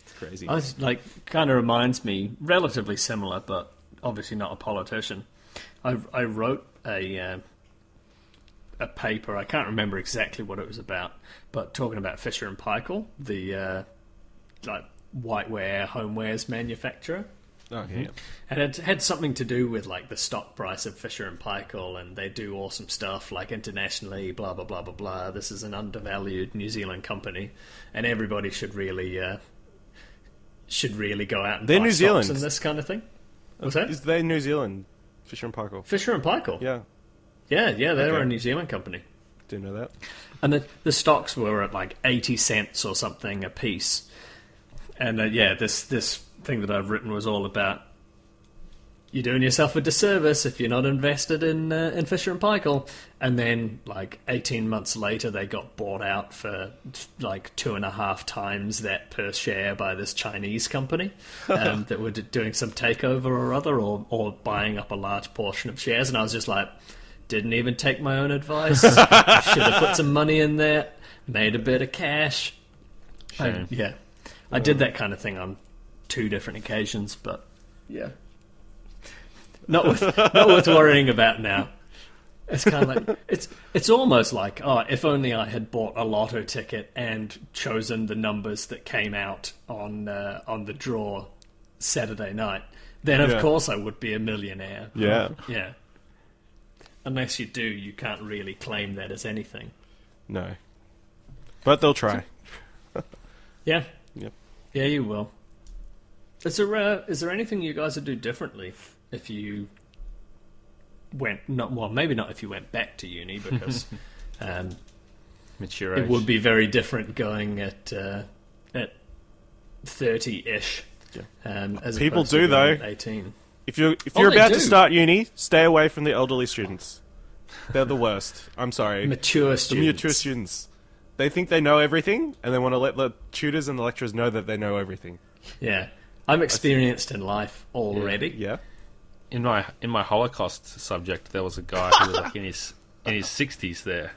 Speaker 2: It's crazy.
Speaker 1: I was like, kind of reminds me, relatively similar, but obviously not a politician. I wrote a paper. I can't remember exactly what it was about, but talking about Fisher and Paykel, the like whiteware, homewares manufacturer.
Speaker 2: Okay.
Speaker 1: And it had something to do with like the stock price of Fisher and Paykel, and they do awesome stuff like internationally, blah blah blah blah blah. This is an undervalued New Zealand company, and everybody should really go out and
Speaker 2: They're
Speaker 1: buy
Speaker 2: New
Speaker 1: stocks
Speaker 2: Zealand.
Speaker 1: and this kind of thing. What's that?
Speaker 2: Is they New Zealand? Fisher and Paykel.
Speaker 1: Fisher and Paykel.
Speaker 2: Yeah.
Speaker 1: Yeah, they're
Speaker 2: Okay.
Speaker 1: a New Zealand company.
Speaker 2: Didn't know that.
Speaker 1: And the stocks were at like 80 cents or something a piece. And this thing that I've written was all about you're doing yourself a disservice if you're not invested in Fisher and Paykel. And then like 18 months later, they got bought out for like 2.5 times that per share by this Chinese company that were doing some takeover or other, or buying up a large portion of shares. And I was just like, didn't even take my own advice. Should have put some money in there, made a bit of cash.
Speaker 3: Shame.
Speaker 1: I did that kind of thing on 2 different occasions, but yeah, not worth worrying about now. It's kind of like it's almost like, oh, if only I had bought a lotto ticket and chosen the numbers that came out on the draw Saturday night, then of course I would be a millionaire.
Speaker 2: Yeah.
Speaker 1: Yeah. Unless you do, you can't really claim that as anything.
Speaker 2: No. But they'll try.
Speaker 1: Yeah.
Speaker 2: Yep.
Speaker 1: Yeah, you will. Is there anything you guys would do differently if you went maybe not if you went back to uni, because
Speaker 3: Mature
Speaker 1: it
Speaker 3: age.
Speaker 1: would be very different going at 30-ish.
Speaker 2: Yeah.
Speaker 1: As
Speaker 2: People
Speaker 1: opposed to
Speaker 2: do,
Speaker 1: going
Speaker 2: though.
Speaker 1: at 18.
Speaker 2: If you're
Speaker 1: Oh, they
Speaker 2: about
Speaker 1: do.
Speaker 2: to start uni, stay away from the elderly students. They're the worst. I'm sorry.
Speaker 1: Mature
Speaker 2: The
Speaker 1: students.
Speaker 2: mature students. They think they know everything, and they want to let the tutors and the lecturers know that they know everything.
Speaker 1: Yeah. I'm experienced in life already.
Speaker 2: Yeah.
Speaker 3: In my Holocaust subject, there was a guy who was like in his 60s there,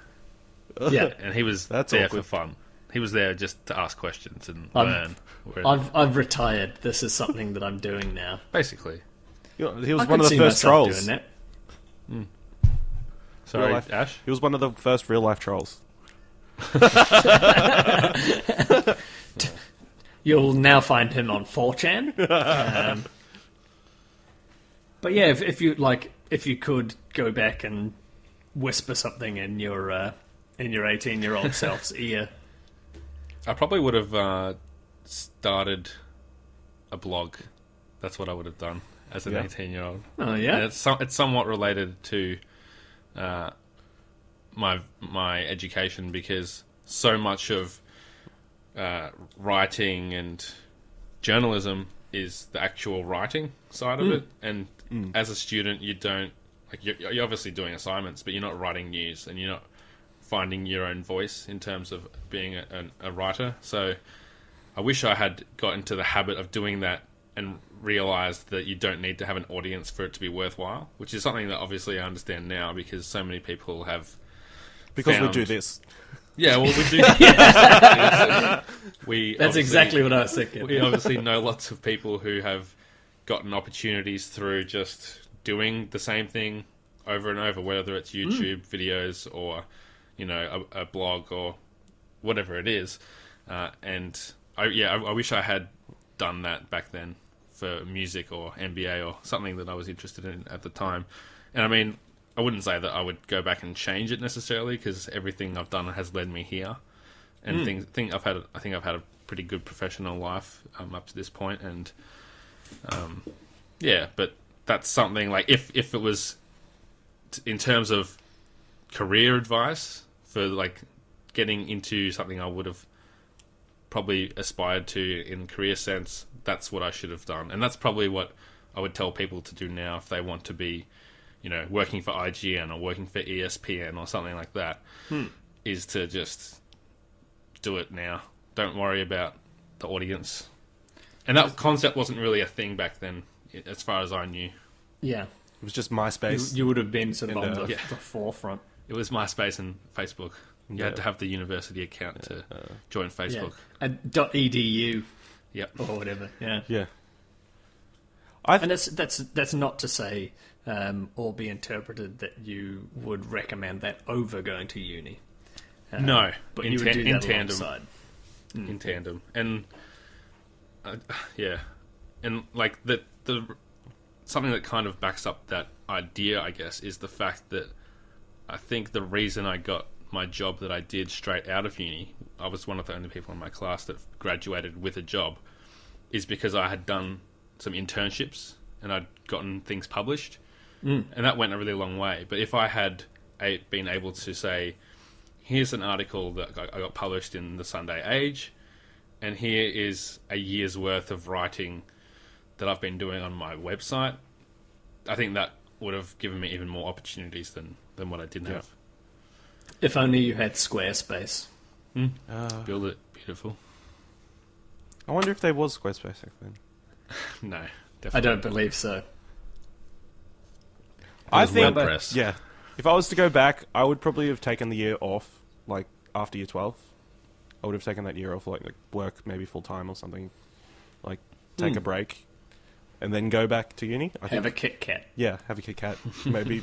Speaker 1: Yeah.
Speaker 3: and he was
Speaker 2: That's
Speaker 3: there
Speaker 2: awkward.
Speaker 3: for fun. He was there just to ask questions and
Speaker 1: I'm-
Speaker 3: learn. Whereas-
Speaker 1: I've retired. This is something that I'm doing now.
Speaker 3: basically.
Speaker 2: He was
Speaker 1: I
Speaker 2: one
Speaker 1: could
Speaker 2: of the
Speaker 1: see
Speaker 2: first
Speaker 1: myself
Speaker 2: trolls.
Speaker 1: doing that.
Speaker 3: Sorry,
Speaker 2: life.
Speaker 3: Ash.
Speaker 2: He was one of the first real life trolls.
Speaker 1: You'll now find him on 4chan. But yeah, if you could go back and whisper something in your 18-year-old self's ear.
Speaker 3: I probably would have started a blog. That's what I would have done as an
Speaker 2: Yeah.
Speaker 3: 18-year-old.
Speaker 1: Oh yeah,
Speaker 3: And it's somewhat related to my education, because so much of writing and journalism is the actual writing side of it. And as a student, you don't you're obviously doing assignments, but you're not writing news, and you're not finding your own voice in terms of being a writer. So I wish I had got into the habit of doing that and realized that you don't need to have an audience for it to be worthwhile, which is something that obviously I understand now, because so many people have
Speaker 2: Because we
Speaker 3: found-
Speaker 2: do this.
Speaker 3: Yeah, well, we do. We
Speaker 1: that's
Speaker 3: obviously-
Speaker 1: exactly what I was thinking.
Speaker 3: We obviously know lots of people who have gotten opportunities through just doing the same thing over and over, whether it's YouTube videos or, a blog or whatever it is. And I wish I had done that back then for music or NBA or something that I was interested in at the time. And I mean, I wouldn't say that I would go back and change it necessarily, because everything I've done has led me here. And I think I've had a pretty good professional life up to this point, and but that's something like if it was in terms of career advice for like getting into something I would have probably aspired to in career sense, that's what I should have done. And that's probably what I would tell people to do now if they want to be, working for IGN or working for ESPN or something like that, is to just do it now. Don't worry about the audience. And that concept wasn't really a thing back then, as far as I knew.
Speaker 1: Yeah,
Speaker 2: It was just MySpace.
Speaker 1: you would have been sort of
Speaker 2: And,
Speaker 1: on the
Speaker 3: yeah.
Speaker 1: forefront.
Speaker 3: It was MySpace and Facebook. You had to have the university account to join Facebook.
Speaker 1: And .edu
Speaker 3: Yep.
Speaker 1: or whatever. Yeah.
Speaker 2: Yeah.
Speaker 1: And that's not to say or be interpreted that you would recommend that over going to uni.
Speaker 3: No,
Speaker 1: but
Speaker 3: in,
Speaker 1: you would do
Speaker 3: in
Speaker 1: that
Speaker 3: tandem.
Speaker 1: alongside.
Speaker 3: In tandem, and yeah, and like the something that kind of backs up that idea, I guess, is the fact that I think the reason I got my job that I did straight out of uni, I was one of the only people in my class that graduated with a job, is because I had done some internships and I'd gotten things published, and that went a really long way. But if I had been able to say, here's an article that I got published in the Sunday Age, and here is a year's worth of writing that I've been doing on my website, I think that would have given me even more opportunities than what I didn't have.
Speaker 1: If only you had Squarespace.
Speaker 3: Build it. Beautiful.
Speaker 2: I wonder if there was Squarespace back then.
Speaker 3: No,
Speaker 1: I
Speaker 3: definitely.
Speaker 1: don't believe so.
Speaker 2: I think,
Speaker 3: WordPress.
Speaker 2: yeah. If I was to go back, I would probably have taken the year off, like, after year 12. I would have taken that year off, like work maybe full-time or something. Like, take a break, and then go back to uni. I
Speaker 1: Have
Speaker 2: think,
Speaker 1: a Kit Kat.
Speaker 2: yeah, have a Kit Kat.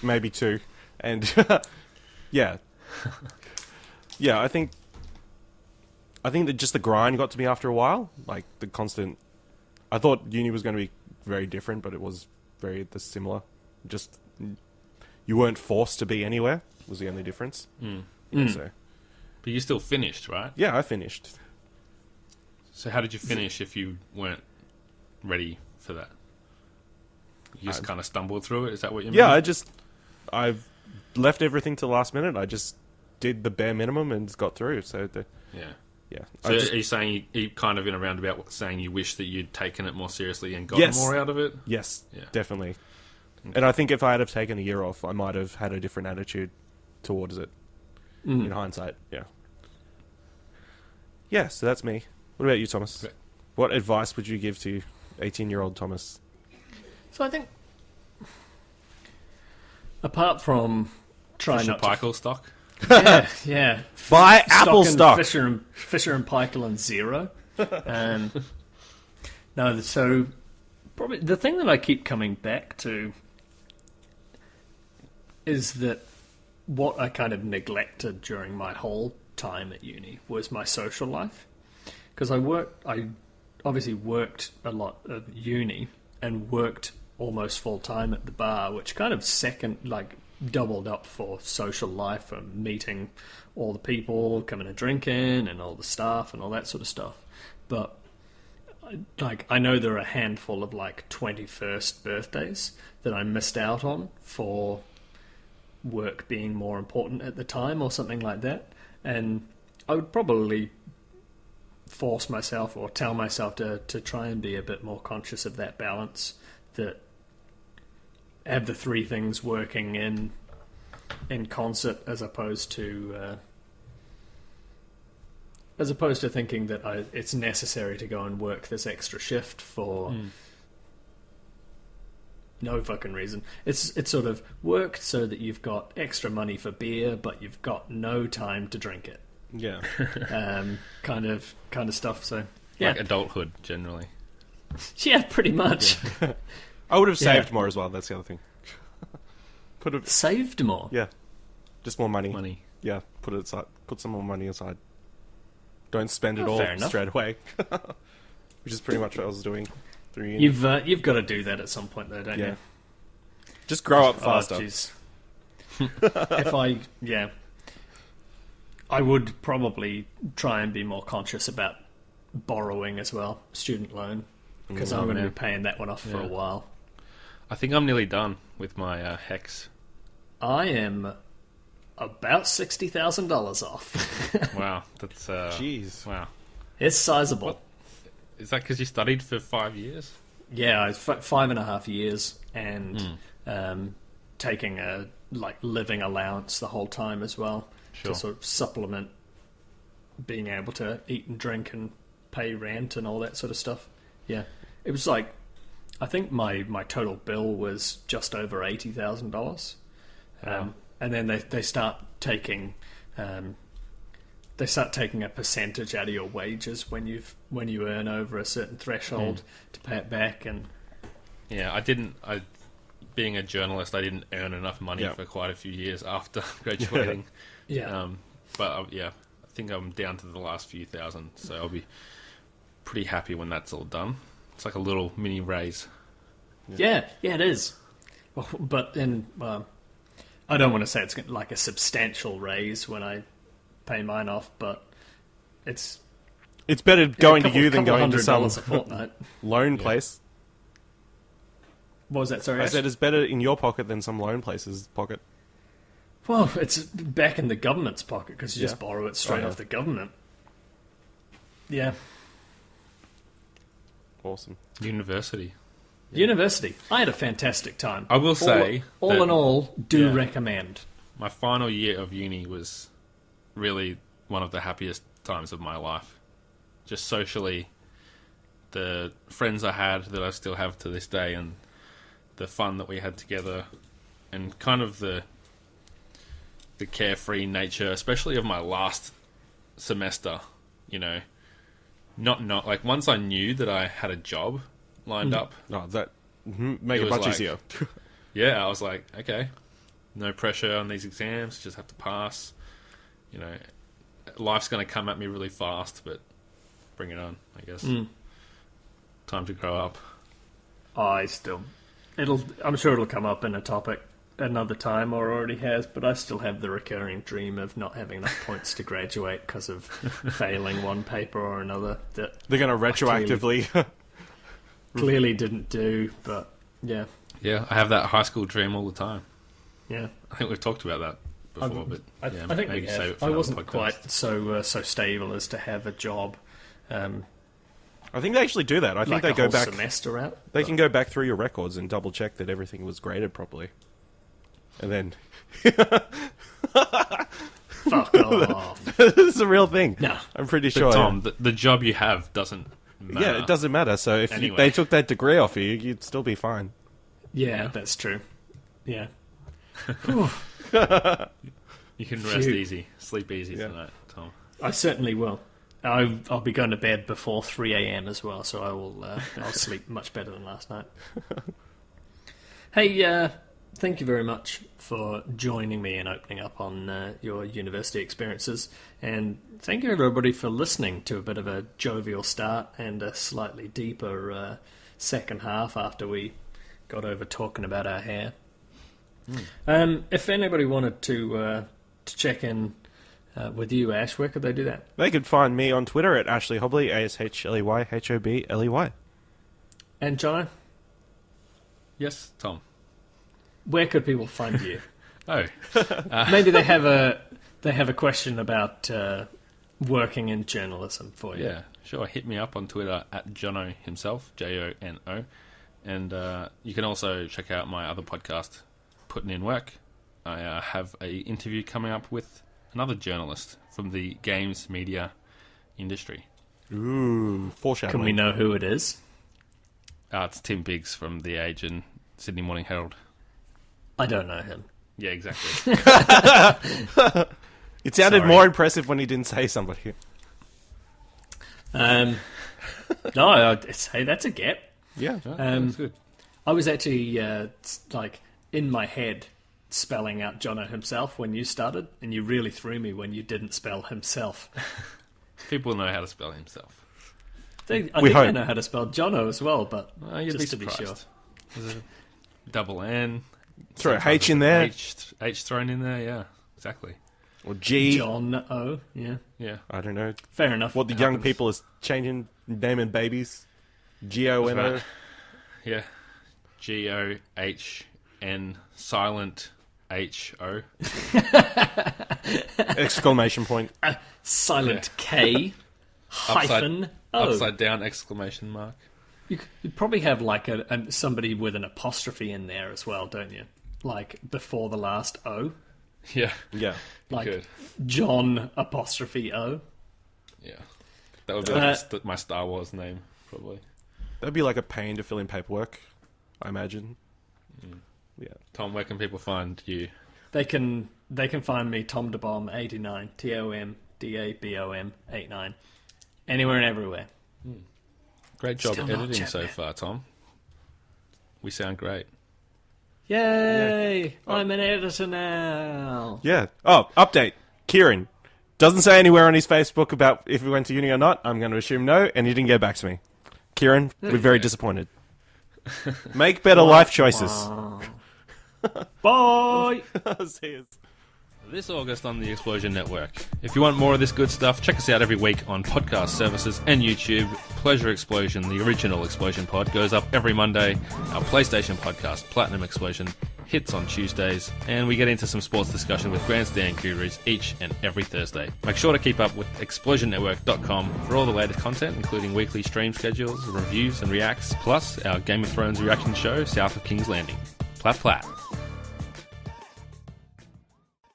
Speaker 2: maybe two. And, yeah. Yeah, I think that just the grind got to me after a while. Like, the constant... I thought uni was going to be very different, but it was very similar. Just... You weren't forced to be anywhere, was the only difference. So,
Speaker 3: But you still finished, right?
Speaker 2: yeah, I finished.
Speaker 3: So how did you finish if you weren't ready for that? You just kind of stumbled through it? Is that what you mean?
Speaker 2: Yeah, I left everything to the last minute. I just did the bare minimum and got through. So, yeah.
Speaker 3: So are you saying, you kind of in a roundabout saying you wish that you'd taken it more seriously and got
Speaker 2: Yes.
Speaker 3: more out of it?
Speaker 2: Yes,
Speaker 3: Yeah.
Speaker 2: definitely. And I think if I had have taken a year off, I might have had a different attitude towards it. In hindsight, yeah. Yeah, so that's me. What about you, Thomas?
Speaker 3: Great.
Speaker 2: What advice would you give to 18-year-old Thomas?
Speaker 1: So I think, apart from trying
Speaker 3: Fisher
Speaker 1: not to...
Speaker 3: Paykel stock?
Speaker 1: Yeah.
Speaker 2: Buy Apple stock!
Speaker 1: Fisher and Paykel and Zero. No, so probably the thing that I keep coming back to is that what I kind of neglected during my whole time at uni was my social life. Because I obviously worked a lot at uni and worked almost full time at the bar, which kind of doubled up for social life and meeting all the people, coming and drinking and all the staff and all that sort of stuff. But I know there are a handful of 21st birthdays that I missed out on for work being more important at the time or something like that, and I would probably force myself or tell myself to try and be a bit more conscious of that balance, that have the three things working in concert, as opposed to thinking that it's necessary to go and work this extra shift for no fucking reason. It's sort of work so that you've got extra money for beer, but you've got no time to drink it.
Speaker 2: Yeah.
Speaker 1: Kind of stuff. So yeah,
Speaker 3: Like adulthood, generally.
Speaker 1: yeah, pretty much.
Speaker 2: I would have saved more as well, that's the other thing.
Speaker 1: Saved more.
Speaker 2: Yeah. Just more money.
Speaker 3: Money.
Speaker 2: Yeah, put it aside. Put some more money aside. Don't spend it all
Speaker 1: fair enough.
Speaker 2: straight away. Which is pretty much what I was doing through uni.
Speaker 1: You've got to do that at some point, though, don't you?
Speaker 2: Just grow up
Speaker 1: Oh,
Speaker 2: faster.
Speaker 1: jeez. I would probably try and be more conscious about borrowing as well, student loan, because I'm going to be paying that one off for a while.
Speaker 3: I think I'm nearly done with my Hex.
Speaker 1: I am about $60,000 off.
Speaker 3: Wow, that's...
Speaker 2: Jeez.
Speaker 3: Wow.
Speaker 1: It's sizable.
Speaker 3: Is that because you studied for 5 years?
Speaker 1: Yeah, it's 5.5 years, and taking a living allowance the whole time as well,
Speaker 3: Sure.
Speaker 1: to sort of supplement being able to eat and drink and pay rent and all that sort of stuff. Yeah, it was I think my total bill was just over $80,000, and then they start taking they start taking a percentage out of your wages when you earn over a certain threshold to pay it back. And
Speaker 3: Yeah, being a journalist, I didn't earn enough money for quite a few years after graduating. But I think I'm down to the last few thousand, so I'll be pretty happy when that's all done. It's like a little mini raise.
Speaker 1: Yeah, it is. Well, but I don't want to say it's like a substantial raise when I pay mine off, but it's
Speaker 2: better going to you than going to some
Speaker 1: $100 a fortnight.
Speaker 2: loan place.
Speaker 1: What was that? Sorry,
Speaker 2: I
Speaker 1: Ash?
Speaker 2: said it's better in your pocket than some loan place's pocket.
Speaker 1: Well, it's back in the government's pocket because you just borrow it straight off the government. Yeah.
Speaker 2: Awesome.
Speaker 3: University.
Speaker 1: University. I had a fantastic time.
Speaker 3: I will say,
Speaker 1: all in all, recommend.
Speaker 3: My final year of uni was really one of the happiest times of my life. Just socially, the friends I had that I still have to this day, and the fun that we had together, and kind of the carefree nature, especially of my last semester. You know, not like once I knew that I had a job lined up.
Speaker 2: No, that make it
Speaker 3: was
Speaker 2: much
Speaker 3: like,
Speaker 2: easier.
Speaker 3: Yeah, I was like, okay, no pressure on these exams, just have to pass. You know, life's going to come at me really fast, but bring it on, I guess. Time to grow up.
Speaker 1: I'm sure it'll come up in a topic another time, or already has, but I still have the recurring dream of not having enough points to graduate because of failing one paper or another that
Speaker 2: They're going to retroactively...
Speaker 1: clearly didn't do, but yeah.
Speaker 3: Yeah, I have that high school dream all the time.
Speaker 1: Yeah.
Speaker 3: I think we've talked about that before, but
Speaker 1: I think
Speaker 3: maybe
Speaker 1: we
Speaker 3: save it
Speaker 1: have.
Speaker 3: for
Speaker 1: I
Speaker 3: another
Speaker 1: wasn't
Speaker 3: podcast.
Speaker 1: quite so stable as to have a job.
Speaker 2: I think they actually do that. I think
Speaker 1: like
Speaker 2: they
Speaker 1: a
Speaker 2: go
Speaker 1: whole
Speaker 2: back...
Speaker 1: semester out.
Speaker 2: They can go back through your records and double check that everything was graded properly. And then...
Speaker 1: Fuck off.
Speaker 2: This is a real thing.
Speaker 1: No.
Speaker 2: I'm pretty
Speaker 3: But
Speaker 2: sure.
Speaker 3: Tom, the job you have doesn't matter.
Speaker 2: Yeah, it doesn't matter. So if
Speaker 3: Anyway.
Speaker 2: they took that degree off you, you'd still be fine.
Speaker 1: Yeah, that's true. Yeah.
Speaker 3: You can rest
Speaker 1: Phew.
Speaker 3: easy, sleep easy tonight, Tom.
Speaker 1: I certainly will. I'll be going to bed before 3 a.m. as well, so I will. I'll sleep much better than last night. Hey, thank you very much for joining me and opening up on your university experiences, and thank you everybody for listening to a bit of a jovial start and a slightly deeper second half after we got over talking about our hair. If anybody wanted to check in with you, Ash, where could they do that?
Speaker 2: They could find me on Twitter at Ashley Hobley, ASHLEYHOBLEY.
Speaker 1: And Jono,
Speaker 3: Yes, Tom.
Speaker 1: where could people find you?
Speaker 3: Oh,
Speaker 1: Maybe they have a question about working in journalism for you.
Speaker 3: yeah, sure. Hit me up on Twitter at Jono himself, Jono. And you can also check out my other podcast, Putting in Work. I have a interview coming up with another journalist from the games media industry.
Speaker 2: Ooh, foreshadowing.
Speaker 1: Can we know who it is?
Speaker 3: It's Tim Biggs from The Age and Sydney Morning Herald.
Speaker 1: I don't know him.
Speaker 3: Yeah, exactly.
Speaker 2: It sounded
Speaker 1: Sorry.
Speaker 2: more impressive when he didn't say somebody.
Speaker 1: No, I'd say that's a get.
Speaker 2: Yeah.
Speaker 3: That's good.
Speaker 1: I was actually like in my head spelling out Jono himself when you started, and you really threw me when you didn't spell himself.
Speaker 3: People know how to spell himself.
Speaker 1: I think
Speaker 2: hope.
Speaker 1: I know how to spell Jono as well, but
Speaker 3: You'd
Speaker 1: just to
Speaker 3: be
Speaker 1: be
Speaker 3: surprised.
Speaker 1: sure.
Speaker 3: There's a double N.
Speaker 2: Throw
Speaker 3: Sometimes
Speaker 2: H in there.
Speaker 3: H thrown in there, yeah. Exactly.
Speaker 2: Or G.
Speaker 1: John O. Yeah,
Speaker 3: Yeah.
Speaker 2: I don't know
Speaker 1: fair enough.
Speaker 2: what the young people is changing, naming babies. G-O-N-O.
Speaker 3: That's right. Yeah. G-O-H-N silent H-O.
Speaker 2: Exclamation point.
Speaker 1: Silent K hyphen O.
Speaker 3: Upside down exclamation mark.
Speaker 1: You'd probably have like somebody with an apostrophe in there as well, don't you? Like before the last O.
Speaker 3: Yeah.
Speaker 2: Yeah.
Speaker 1: Like
Speaker 3: Good.
Speaker 1: John apostrophe O.
Speaker 3: Yeah. That would be like my Star Wars name, probably.
Speaker 2: That'd be like a pain to fill in paperwork, I imagine. Yeah.
Speaker 3: Tom, where can people find you?
Speaker 1: They can find me Tom DeBomb 89 TOM DABOM89. Anywhere and everywhere.
Speaker 3: Great job
Speaker 1: Still not
Speaker 3: editing so
Speaker 1: Jetman.
Speaker 3: far, Tom. We sound great.
Speaker 1: Yay! I'm an editor now.
Speaker 2: Yeah. Oh, update. Kieran doesn't say anywhere on his Facebook about if we went to uni or not. I'm going to assume no, and he didn't get back to me. Kieran, we're very disappointed. Make better life choices.
Speaker 1: Bye!
Speaker 2: See you.
Speaker 3: This August on the Explosion Network. If you want more of this good stuff, check us out every week on podcast services and YouTube. Pleasure Explosion, the original Explosion pod, goes up every Monday. Our PlayStation podcast, Platinum Explosion, hits on Tuesdays. And we get into some sports discussion with grandstand gurus each and every Thursday. Make sure to keep up with explosionnetwork.com for all the latest content, including weekly stream schedules, reviews and reacts, plus our Game of Thrones reaction show, South of King's Landing. Plat plat.